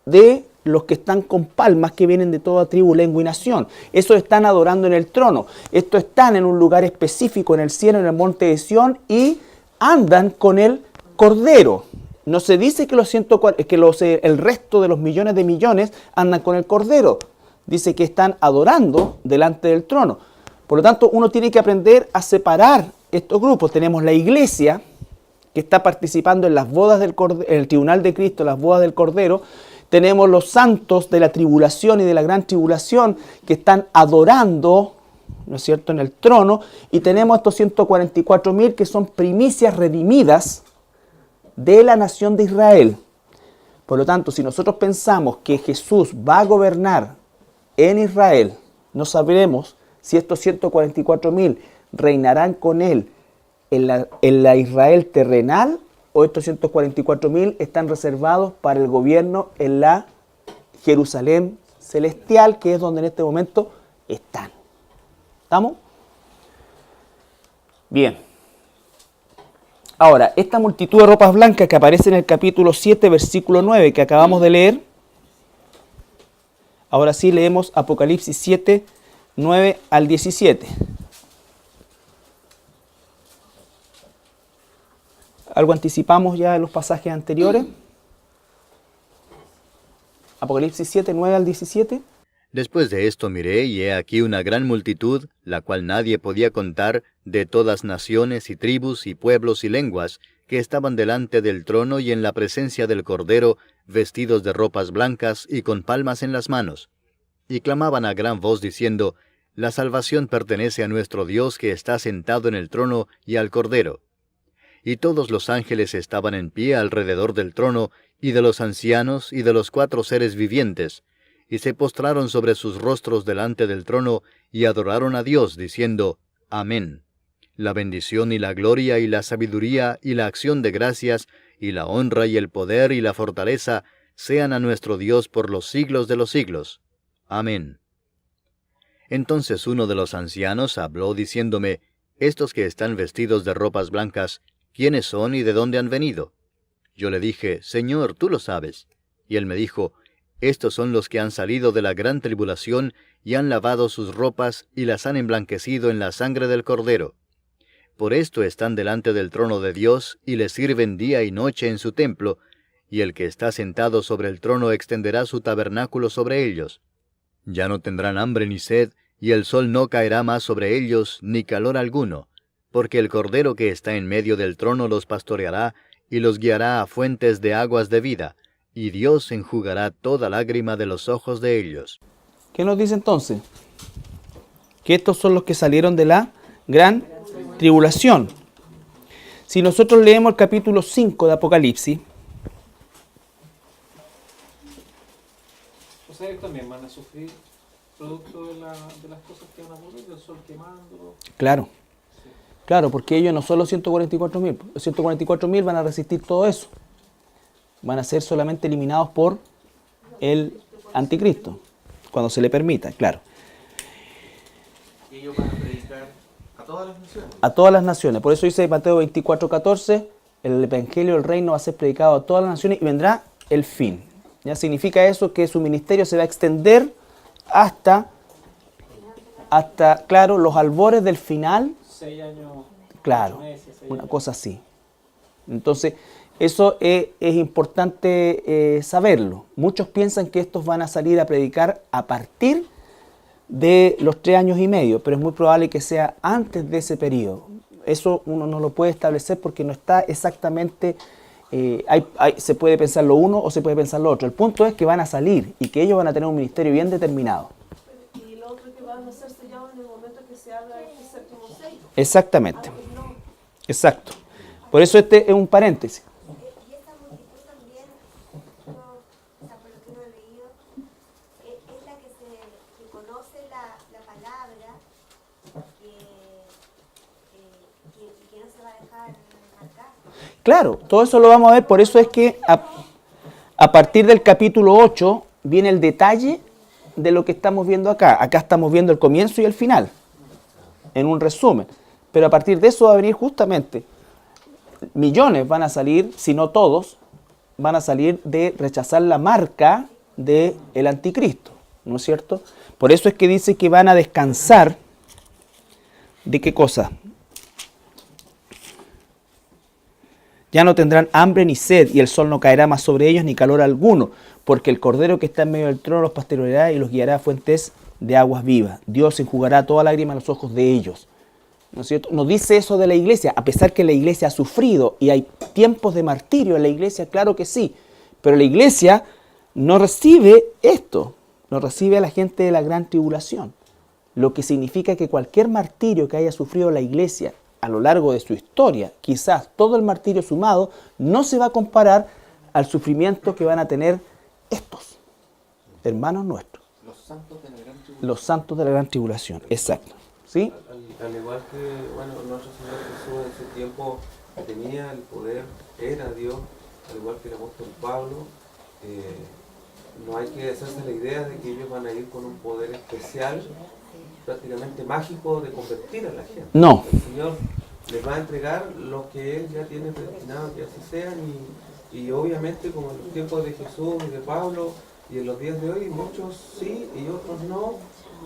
de los que están con palmas, que vienen de toda tribu, lengua y nación. Esos están adorando en el trono. Estos están en un lugar específico en el cielo, en el monte de Sión, y andan con el Cordero. No se dice que el resto de los millones de millones andan con el Cordero. Dice que están adorando delante del trono. Por lo tanto, uno tiene que aprender a separar estos grupos. Tenemos la iglesia, que está participando en las bodas del Cordero, en el tribunal de Cristo, las bodas del Cordero. Tenemos los santos de la tribulación y de la gran tribulación que están adorando, ¿no es cierto?, en el trono. Y tenemos estos 144.000 que son primicias redimidas de la nación de Israel. Por lo tanto, si nosotros pensamos que Jesús va a gobernar en Israel, no sabremos si estos 144.000 reinarán con él en la Israel terrenal, o estos 144.000 están reservados para el gobierno en la Jerusalén celestial, que es donde en este momento están. ¿Estamos? Bien. Ahora, esta multitud de ropas blancas que aparece en el capítulo 7, versículo 9, que acabamos de leer. Ahora sí leemos Apocalipsis 7, 9 al 17. Algo anticipamos ya en los pasajes anteriores. Apocalipsis 7, 9 al 17. Después de esto miré, y he aquí una gran multitud, la cual nadie podía contar, de todas naciones y tribus y pueblos y lenguas, que estaban delante del trono y en la presencia del Cordero, vestidos de ropas blancas y con palmas en las manos. Y clamaban a gran voz diciendo, La salvación pertenece a nuestro Dios que está sentado en el trono y al Cordero. Y todos los ángeles estaban en pie alrededor del trono, y de los ancianos, y de los 4 seres vivientes, y se postraron sobre sus rostros delante del trono, y adoraron a Dios, diciendo, Amén. La bendición y la gloria y la sabiduría y la acción de gracias y la honra y el poder y la fortaleza sean a nuestro Dios por los siglos de los siglos. Amén. Entonces uno de los ancianos habló diciéndome, estos que están vestidos de ropas blancas, ¿quiénes son y de dónde han venido? Yo le dije, Señor, tú lo sabes. Y él me dijo, estos son los que han salido de la gran tribulación y han lavado sus ropas y las han emblanquecido en la sangre del Cordero. Por esto están delante del trono de Dios y le sirven día y noche en su templo, y el que está sentado sobre el trono extenderá su tabernáculo sobre ellos. Ya no tendrán hambre ni sed, y el sol no caerá más sobre ellos, ni calor alguno, porque el Cordero que está en medio del trono los pastoreará, y los guiará a fuentes de aguas de vida, y Dios enjugará toda lágrima de los ojos de ellos. ¿Qué nos dice entonces? Que estos son los que salieron de la gran tribulación. Si nosotros leemos el capítulo 5 de Apocalipsis, O sea, ellos también van a sufrir producto de las cosas que van a ocurrir, del sol quemándolo. claro, porque ellos no son los 144.000, los 144.000 van a resistir todo eso. Van a ser solamente eliminados por el anticristo, cuando se le permita, claro. Y ellos van a predicar a todas las naciones. A todas las naciones. Por eso dice Mateo 24:14, el evangelio del reino va a ser predicado a todas las naciones y vendrá el fin. ¿Ya? Significa eso que su ministerio se va a extender hasta claro, los albores del final. 6 años, Claro, 8 meses, 6 una años. cosa así. Entonces, eso es importante saberlo. Muchos piensan que estos van a salir a predicar a partir de los 3 años y medio, pero es muy probable que sea antes de ese periodo. Eso uno no lo puede establecer porque no está exactamente, se puede pensar lo uno o se puede pensar lo otro. El punto es que van a salir y que ellos van a tener un ministerio bien determinado. Y lo otro que van a ser sellados en el momento que se abra este séptimo sello. Exactamente, Antes no. exacto. Por eso este es un paréntesis. Y esta multitud también, o sea, por lo que uno ha leído, es la que conoce la palabra, que no se va a dejar marcar. Claro, todo eso lo vamos a ver, por eso es que a partir del capítulo 8 viene el detalle de lo que estamos viendo acá. Acá estamos viendo el comienzo y el final, en un resumen. Pero a partir de eso va a venir justamente, millones van a salir, si no todos, van a salir de rechazar la marca del anticristo, ¿no es cierto? Por eso es que dice que van a descansar, ¿de qué cosa? Ya no tendrán hambre ni sed, y el sol no caerá más sobre ellos, ni calor alguno, porque el Cordero que está en medio del trono los pastoreará y los guiará a fuentes de aguas vivas. Dios enjugará toda lágrima a los ojos de ellos. ¿No es cierto? Nos dice eso de la iglesia, a pesar que la iglesia ha sufrido y hay tiempos de martirio en la iglesia, claro que sí, pero la iglesia no recibe esto, no recibe a la gente de la gran tribulación, lo que significa que cualquier martirio que haya sufrido la iglesia a lo largo de su historia, quizás todo el martirio sumado, no se va a comparar al sufrimiento que van a tener estos hermanos nuestros, Los santos de la gran tribulación. los santos de la gran tribulación, exacto, ¿sí? Al igual que, bueno, nuestro Señor Jesús en su tiempo tenía el poder, era Dios, al igual que el apóstol Pablo, no hay que hacerse la idea de que ellos van a ir con un poder especial, prácticamente mágico, de convertir a la gente. No. El Señor les va a entregar lo que Él ya tiene destinado que así sean, y obviamente como en los tiempos de Jesús y de Pablo, y en los días de hoy, muchos sí y otros no,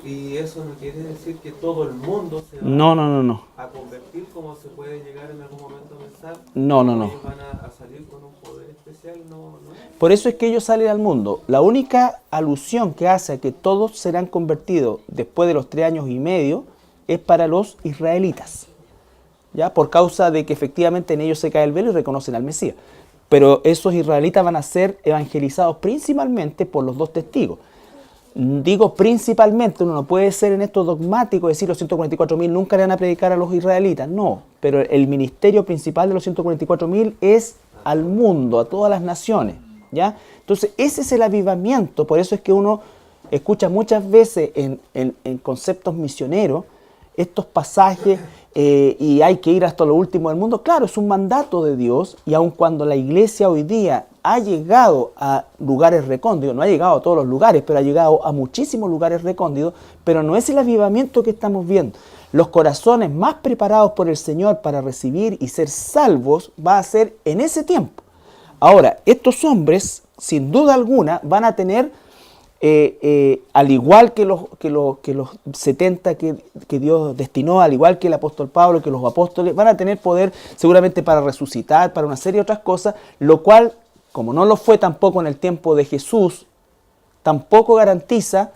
y eso no quiere decir que todo el mundo se va No. a convertir, como se puede llegar en algún momento a pensar. No. Ellos van a salir con un poder especial, no. Por eso es que ellos salen al mundo. La única alusión que hace a que todos serán convertidos después de los 3 años y medio es para los israelitas, ¿ya? Por causa de que efectivamente en ellos se cae el velo y reconocen al Mesías. Pero esos israelitas van a ser evangelizados principalmente por los 2 testigos. Digo principalmente, uno no puede ser en esto dogmático, decir los 144.000 nunca le van a predicar a los israelitas, no. Pero el ministerio principal de los 144.000 es al mundo, a todas las naciones, ¿ya? Entonces ese es el avivamiento, por eso es que uno escucha muchas veces en conceptos misioneros estos pasajes y hay que ir hasta lo último del mundo. Claro, es un mandato de Dios, y aun cuando la iglesia hoy día ha llegado a lugares recónditos, no ha llegado a todos los lugares, pero ha llegado a muchísimos lugares recónditos, pero no es el avivamiento que estamos viendo. Los corazones más preparados por el Señor para recibir y ser salvos va a ser en ese tiempo. Ahora, estos hombres, sin duda alguna, van a tener, al igual que los 70 que Dios destinó, al igual que el apóstol Pablo, que los apóstoles, van a tener poder seguramente para resucitar, para una serie de otras cosas, lo cual, como no lo fue tampoco en el tiempo de Jesús, tampoco garantiza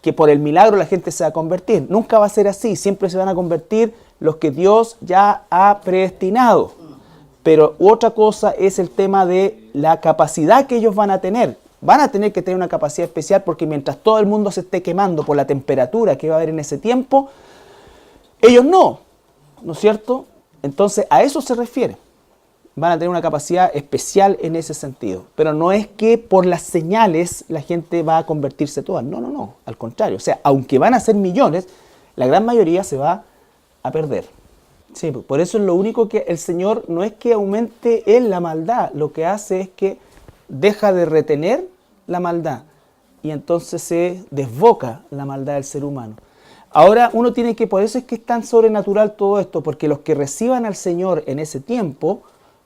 que por el milagro la gente se va a convertir. Nunca va a ser así, siempre se van a convertir los que Dios ya ha predestinado. Pero otra cosa es el tema de la capacidad que ellos van a tener. Van a tener que tener una capacidad especial, porque mientras todo el mundo se esté quemando por la temperatura que va a haber en ese tiempo, ellos no es cierto? Entonces a eso se refiere. Van a tener una capacidad especial en ese sentido. Pero no es que por las señales la gente va a convertirse toda. No. Al contrario. O sea, aunque van a ser millones, la gran mayoría se va a perder. Sí, por eso es lo único que el Señor no es que aumente Él la maldad. Lo que hace es que deja de retener la maldad. Y entonces se desboca la maldad del ser humano. Ahora uno tiene que, por eso es que es tan sobrenatural todo esto, porque los que reciban al Señor en ese tiempo,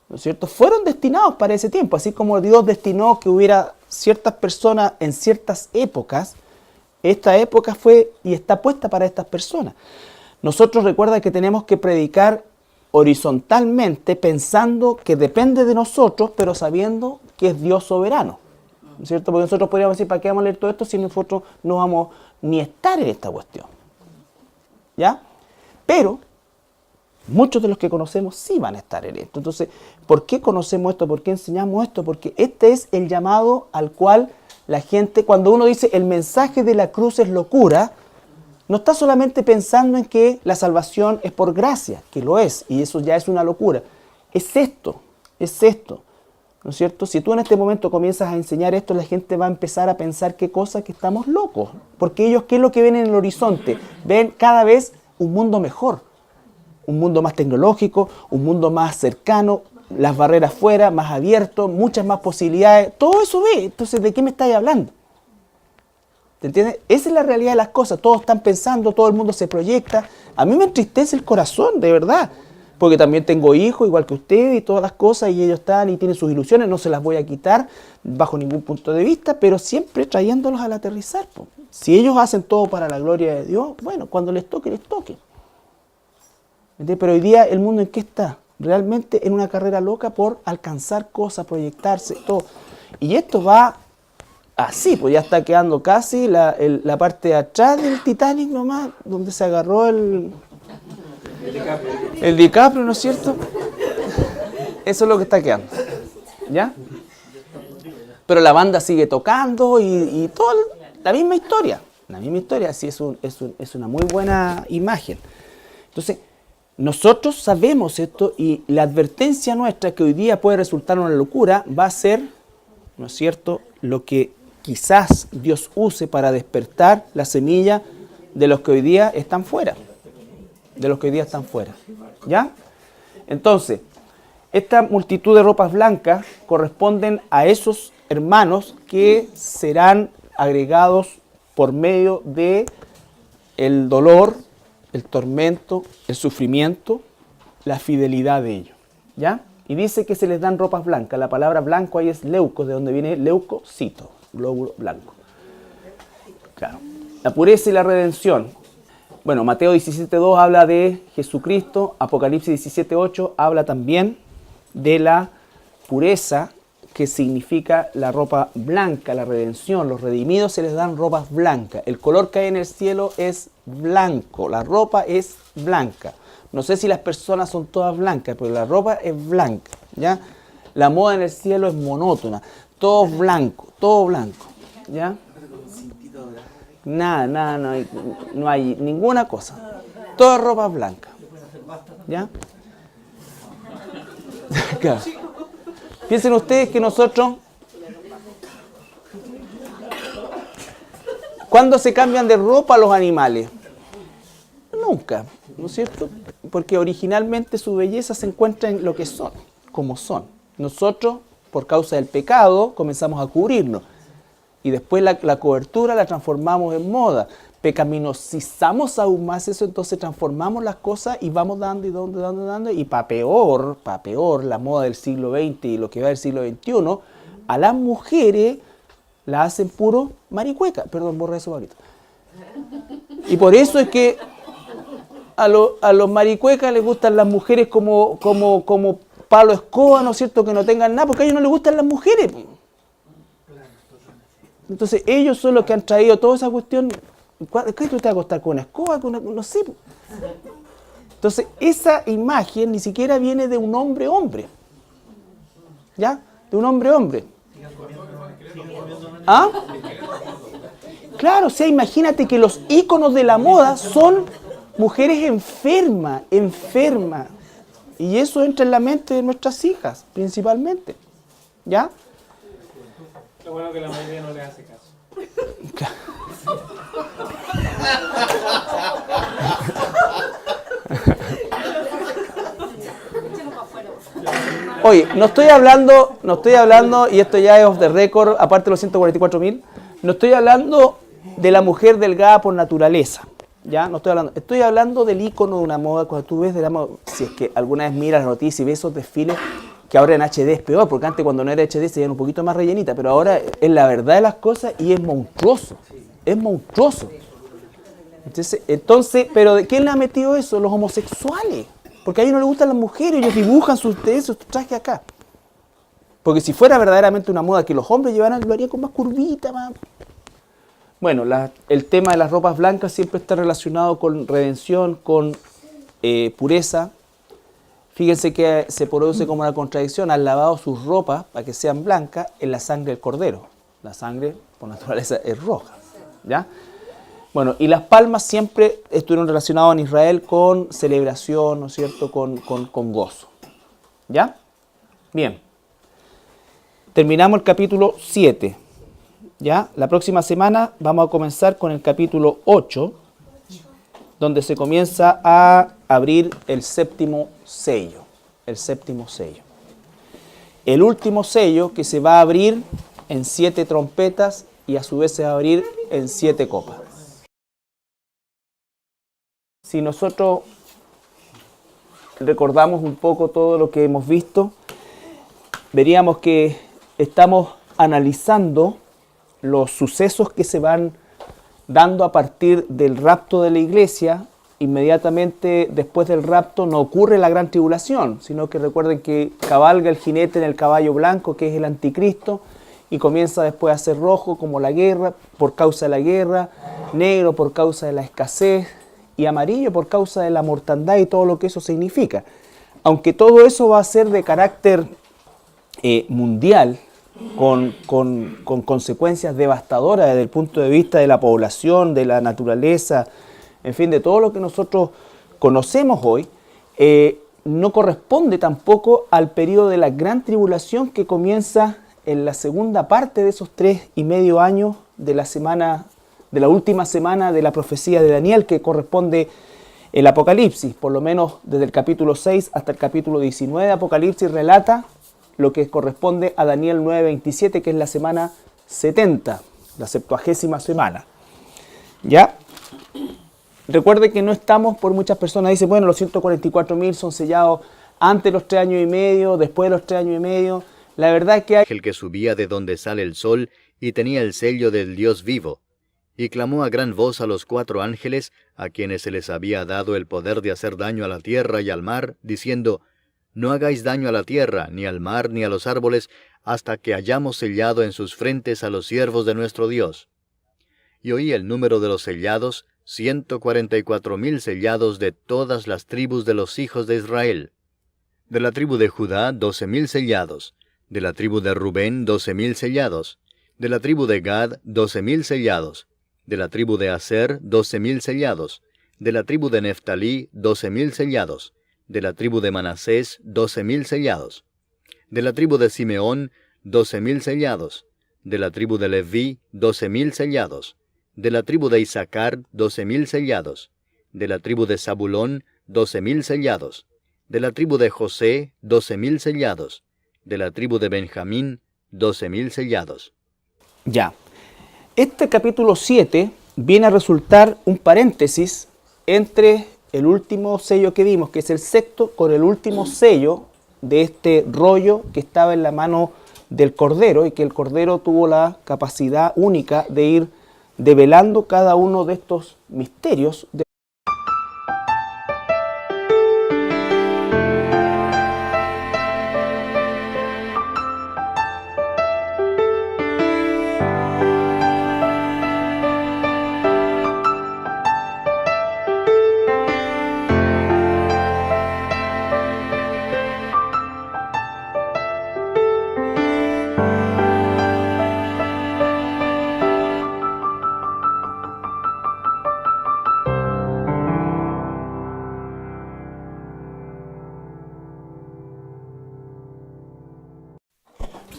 ¿no es cierto?, fueron destinados para ese tiempo, así como Dios destinó que hubiera ciertas personas en ciertas épocas. Esta época fue y está puesta para estas personas. Nosotros, recuerda que tenemos que predicar horizontalmente, pensando que depende de nosotros, pero sabiendo que es Dios soberano, ¿no es cierto? Porque nosotros podríamos decir, ¿para qué vamos a leer todo esto si nosotros no vamos ni a estar en esta cuestión? ¿Ya? Pero muchos de los que conocemos sí van a estar en esto. Entonces, ¿por qué conocemos esto? ¿Por qué enseñamos esto? Porque este es el llamado al cual la gente, cuando uno dice el mensaje de la cruz es locura, no está solamente pensando en que la salvación es por gracia, que lo es, y eso ya es una locura. Es esto, ¿no es cierto? Si tú en este momento comienzas a enseñar esto, la gente va a empezar a pensar qué cosa, que estamos locos. Porque ellos, ¿qué es lo que ven en el horizonte? Ven cada vez un mundo mejor, un mundo más tecnológico, un mundo más cercano, las barreras fuera, más abierto, muchas más posibilidades. Todo eso ve. Entonces, ¿de qué me estáis hablando? ¿Te entiendes? Esa es la realidad de las cosas. Todos están pensando, todo el mundo se proyecta. A mí me entristece el corazón, de verdad. Porque también tengo hijos, igual que usted, y todas las cosas, y ellos están y tienen sus ilusiones, no se las voy a quitar bajo ningún punto de vista, pero siempre trayéndolos al aterrizar. Po. Si ellos hacen todo para la gloria de Dios, bueno, cuando les toque, les toque. ¿Entiendes? Pero hoy día, ¿el mundo en qué está? Realmente en una carrera loca por alcanzar cosas, proyectarse, todo. Y esto va así, pues ya está quedando casi la parte de atrás del Titanic nomás, donde se agarró el DiCaprio, ¿no es cierto? Eso es lo que está quedando, ¿ya? Pero la banda sigue tocando y toda la misma historia, sí, es una muy buena imagen. Entonces, nosotros sabemos esto, y la advertencia nuestra, que hoy día puede resultar una locura, va a ser, ¿no es cierto?, lo que quizás Dios use para despertar la semilla de los que hoy día están fuera. ¿Ya? Entonces, esta multitud de ropas blancas corresponden a esos hermanos que serán agregados por medio de el dolor, el tormento, el sufrimiento, la fidelidad de ellos. ¿Ya? Y dice que se les dan ropas blancas. La palabra blanco ahí es leuco, de donde viene leucocito, glóbulo blanco. Claro. La pureza y la redención. Bueno, Mateo 17:2 habla de Jesucristo, Apocalipsis 17:8 habla también de la pureza, que significa la ropa blanca, la redención. Los redimidos se les dan ropas blancas. El color que hay en el cielo es blanco, la ropa es blanca. No sé si las personas son todas blancas, pero la ropa es blanca, ¿ya? La moda en el cielo es monótona, todo blanco, ¿ya? Nada, no hay ninguna cosa. Toda ropa blanca, ¿ya? Claro. Piensen ustedes que nosotros, ¿cuándo se cambian de ropa los animales? Nunca, ¿no es cierto? porque originalmente su belleza se encuentra en lo que son, como son. Nosotros, por causa del pecado, comenzamos a cubrirnos. Y después la cobertura la transformamos en moda. Pecaminosizamos aún más eso, entonces transformamos las cosas y vamos dando y dando. Y para peor, la moda del siglo XX y lo que va del siglo XXI, a las mujeres la hacen puro maricueca. Perdón, borra eso ahorita. Y por eso es que a los maricuecas les gustan las mujeres como palo escoba, ¿no es cierto? Que no tengan nada, porque a ellos no les gustan las mujeres. Entonces ellos son los que han traído toda esa cuestión. ¿Qué tú te vas a acostar con una escoba? No sé. Entonces esa imagen ni siquiera viene de un hombre. ¿Ya? De un hombre. ¿Ah? Claro, o sea, imagínate que los íconos de la moda son mujeres enfermas. Y eso entra en la mente de nuestras hijas, principalmente. ¿Ya? Lo bueno que la mayoría no le hace caso. Oye, no estoy hablando, y esto ya es off the record, aparte de los 144.000, no estoy hablando de la mujer delgada por naturaleza. Ya, no estoy hablando del ícono de una moda. Cuando tú ves de la moda, si es que alguna vez miras la noticia y ves esos desfiles, que ahora en HD es peor, porque antes cuando no era HD se veían un poquito más rellenita, pero ahora es la verdad de las cosas y es monstruoso. Entonces, ¿pero de quién le ha metido eso? Los homosexuales. Porque a ellos no les gustan las mujeres, ellos dibujan sus trajes acá. Porque si fuera verdaderamente una moda que los hombres llevaran, lo harían con más curvita, más. Bueno, el tema de las ropas blancas siempre está relacionado con redención, con pureza. Fíjense que se produce como una contradicción. Han lavado sus ropas para que sean blancas en la sangre del cordero. La sangre, por naturaleza, es roja. ¿Ya? Bueno, y las palmas siempre estuvieron relacionadas en Israel con celebración, ¿no es cierto?, con gozo. ¿Ya? Bien. Terminamos el capítulo 7. ¿Ya? La próxima semana vamos a comenzar con el capítulo 8, donde se comienza a abrir el séptimo sello. El último sello que se va a abrir en 7 trompetas y a su vez se va a abrir en 7 copas. Si nosotros recordamos un poco todo lo que hemos visto, veríamos que estamos analizando los sucesos que se van dando a partir del rapto de la iglesia. Inmediatamente después del rapto no ocurre la gran tribulación, sino que recuerden que cabalga el jinete en el caballo blanco, que es el anticristo, y comienza después a ser rojo como la guerra, por causa de la guerra, negro por causa de la escasez, y amarillo por causa de la mortandad y todo lo que eso significa. Aunque todo eso va a ser de carácter mundial, con consecuencias devastadoras desde el punto de vista de la población, de la naturaleza, en fin, de todo lo que nosotros conocemos hoy, no corresponde tampoco al periodo de la gran tribulación que comienza en la segunda parte de esos 3,5 años de la última semana de la profecía de Daniel, que corresponde el Apocalipsis. Por lo menos desde el capítulo 6 hasta el capítulo 19 de Apocalipsis relata lo que corresponde a Daniel 9:27, que es la semana 70, la 70ª semana. ¿Ya? Recuerde que no estamos, por muchas personas dicen, bueno, los 144.000 son sellados antes de los 3 años y medio, después de los 3 años y medio. La verdad es que hay... El que subía de donde sale el sol y tenía el sello del Dios vivo, y clamó a gran voz a los 4 ángeles, a quienes se les había dado el poder de hacer daño a la tierra y al mar, diciendo: no hagáis daño a la tierra, ni al mar, ni a los árboles, hasta que hayamos sellado en sus frentes a los siervos de nuestro Dios. Y oí el número de los sellados, 144.000 sellados de todas las tribus de los hijos de Israel. De la tribu de Judá, 12.000 sellados. De la tribu de Rubén, 12.000 sellados. De la tribu de Gad, 12.000 sellados. De la tribu de Aser, 12.000 sellados. De la tribu de Neftalí, 12.000 sellados. De la tribu de Manasés, 12.000 sellados. De la tribu de Simeón, 12.000 sellados. De la tribu de Leví, 12.000 sellados. De la tribu de Isaacar, 12.000 sellados. De la tribu de Zabulón, 12,000 sellados. De la tribu de José, 12,000 sellados. De la tribu de Benjamín, 12,000 sellados. Ya. Este capítulo 7 viene a resultar un paréntesis entre el último sello que vimos, que es el sexto, con el último sello de este rollo que estaba en la mano del Cordero, y que el Cordero tuvo la capacidad única de ir develando cada uno de estos misterios.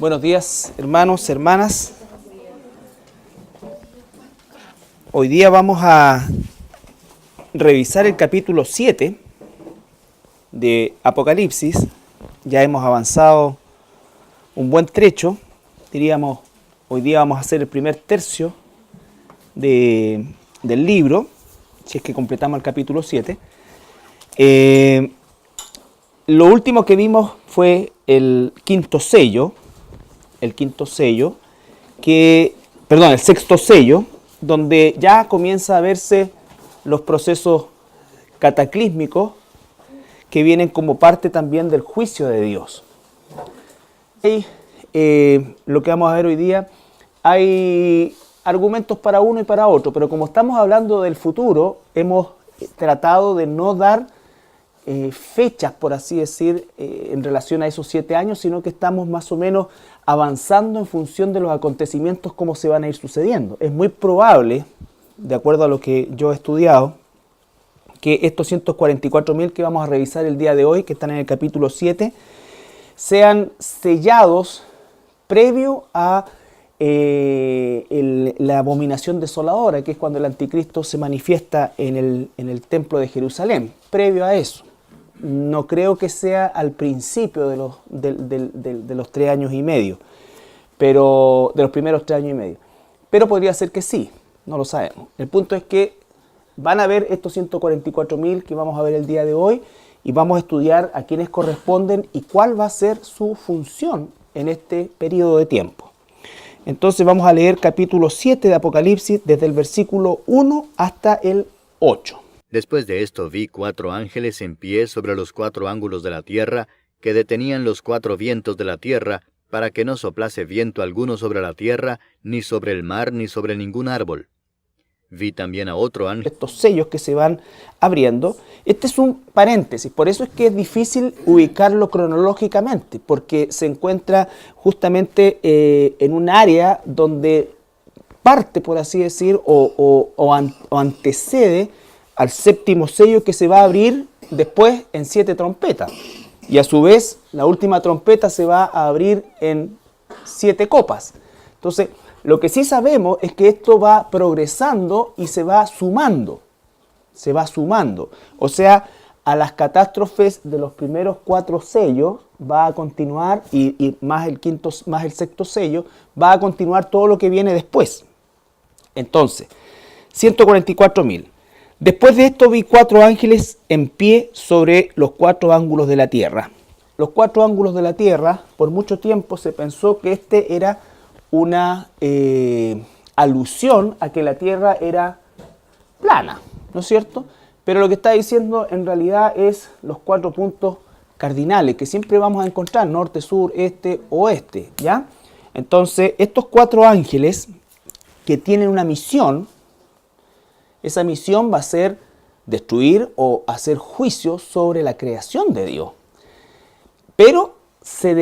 Buenos días, hermanos, hermanas. Hoy día vamos a revisar el capítulo 7 de Apocalipsis. Ya hemos avanzado un buen trecho. Diríamos, hoy día vamos a hacer el primer tercio del libro, si es que completamos el capítulo 7. Lo último que vimos fue el sexto sello, donde ya comienza a verse los procesos cataclísmicos que vienen como parte también del juicio de Dios. Y lo que vamos a ver hoy día, hay argumentos para uno y para otro, pero como estamos hablando del futuro, hemos tratado de no dar fechas, por así decir, en relación a esos 7 años, sino que estamos más o menos avanzando en función de los acontecimientos, cómo se van a ir sucediendo. Es muy probable, de acuerdo a lo que yo he estudiado, que estos 144.000 que vamos a revisar el día de hoy, que están en el capítulo 7, sean sellados previo a la abominación desoladora, que es cuando el anticristo se manifiesta en el templo de Jerusalén. Previo a eso. No creo que sea al principio de los 3 años y medio, pero de los primeros 3 años y medio. Pero podría ser que sí, no lo sabemos. El punto es que van a ver estos 144.000 que vamos a ver el día de hoy, y vamos a estudiar a quiénes corresponden y cuál va a ser su función en este periodo de tiempo. Entonces vamos a leer capítulo 7 de Apocalipsis desde el versículo 1 hasta el 8. Después de esto vi 4 ángeles en pie sobre los 4 ángulos de la tierra, que detenían los 4 vientos de la tierra, para que no soplase viento alguno sobre la tierra, ni sobre el mar, ni sobre ningún árbol. Vi también a otro ángel. Estos sellos que se van abriendo, este es un paréntesis, por eso es que es difícil ubicarlo cronológicamente, porque se encuentra justamente en un área donde parte, por así decir, o antecede al séptimo sello, que se va a abrir después en 7 trompetas. Y a su vez, la última trompeta se va a abrir en 7 copas. Entonces, lo que sí sabemos es que esto va progresando y se va sumando. Se va sumando. O sea, a las catástrofes de los primeros 4 sellos va a continuar, y más el sexto sello, va a continuar todo lo que viene después. Entonces, 144.000. Después de esto vi 4 ángeles en pie sobre los 4 ángulos de la tierra. Los 4 ángulos de la tierra, por mucho tiempo se pensó que este era una alusión a que la tierra era plana, ¿no es cierto? Pero lo que está diciendo en realidad es los 4 puntos cardinales que siempre vamos a encontrar: norte, sur, este, oeste, ¿ya? Entonces, estos 4 ángeles que tienen una misión, esa misión va a ser destruir o hacer juicio sobre la creación de Dios. Pero se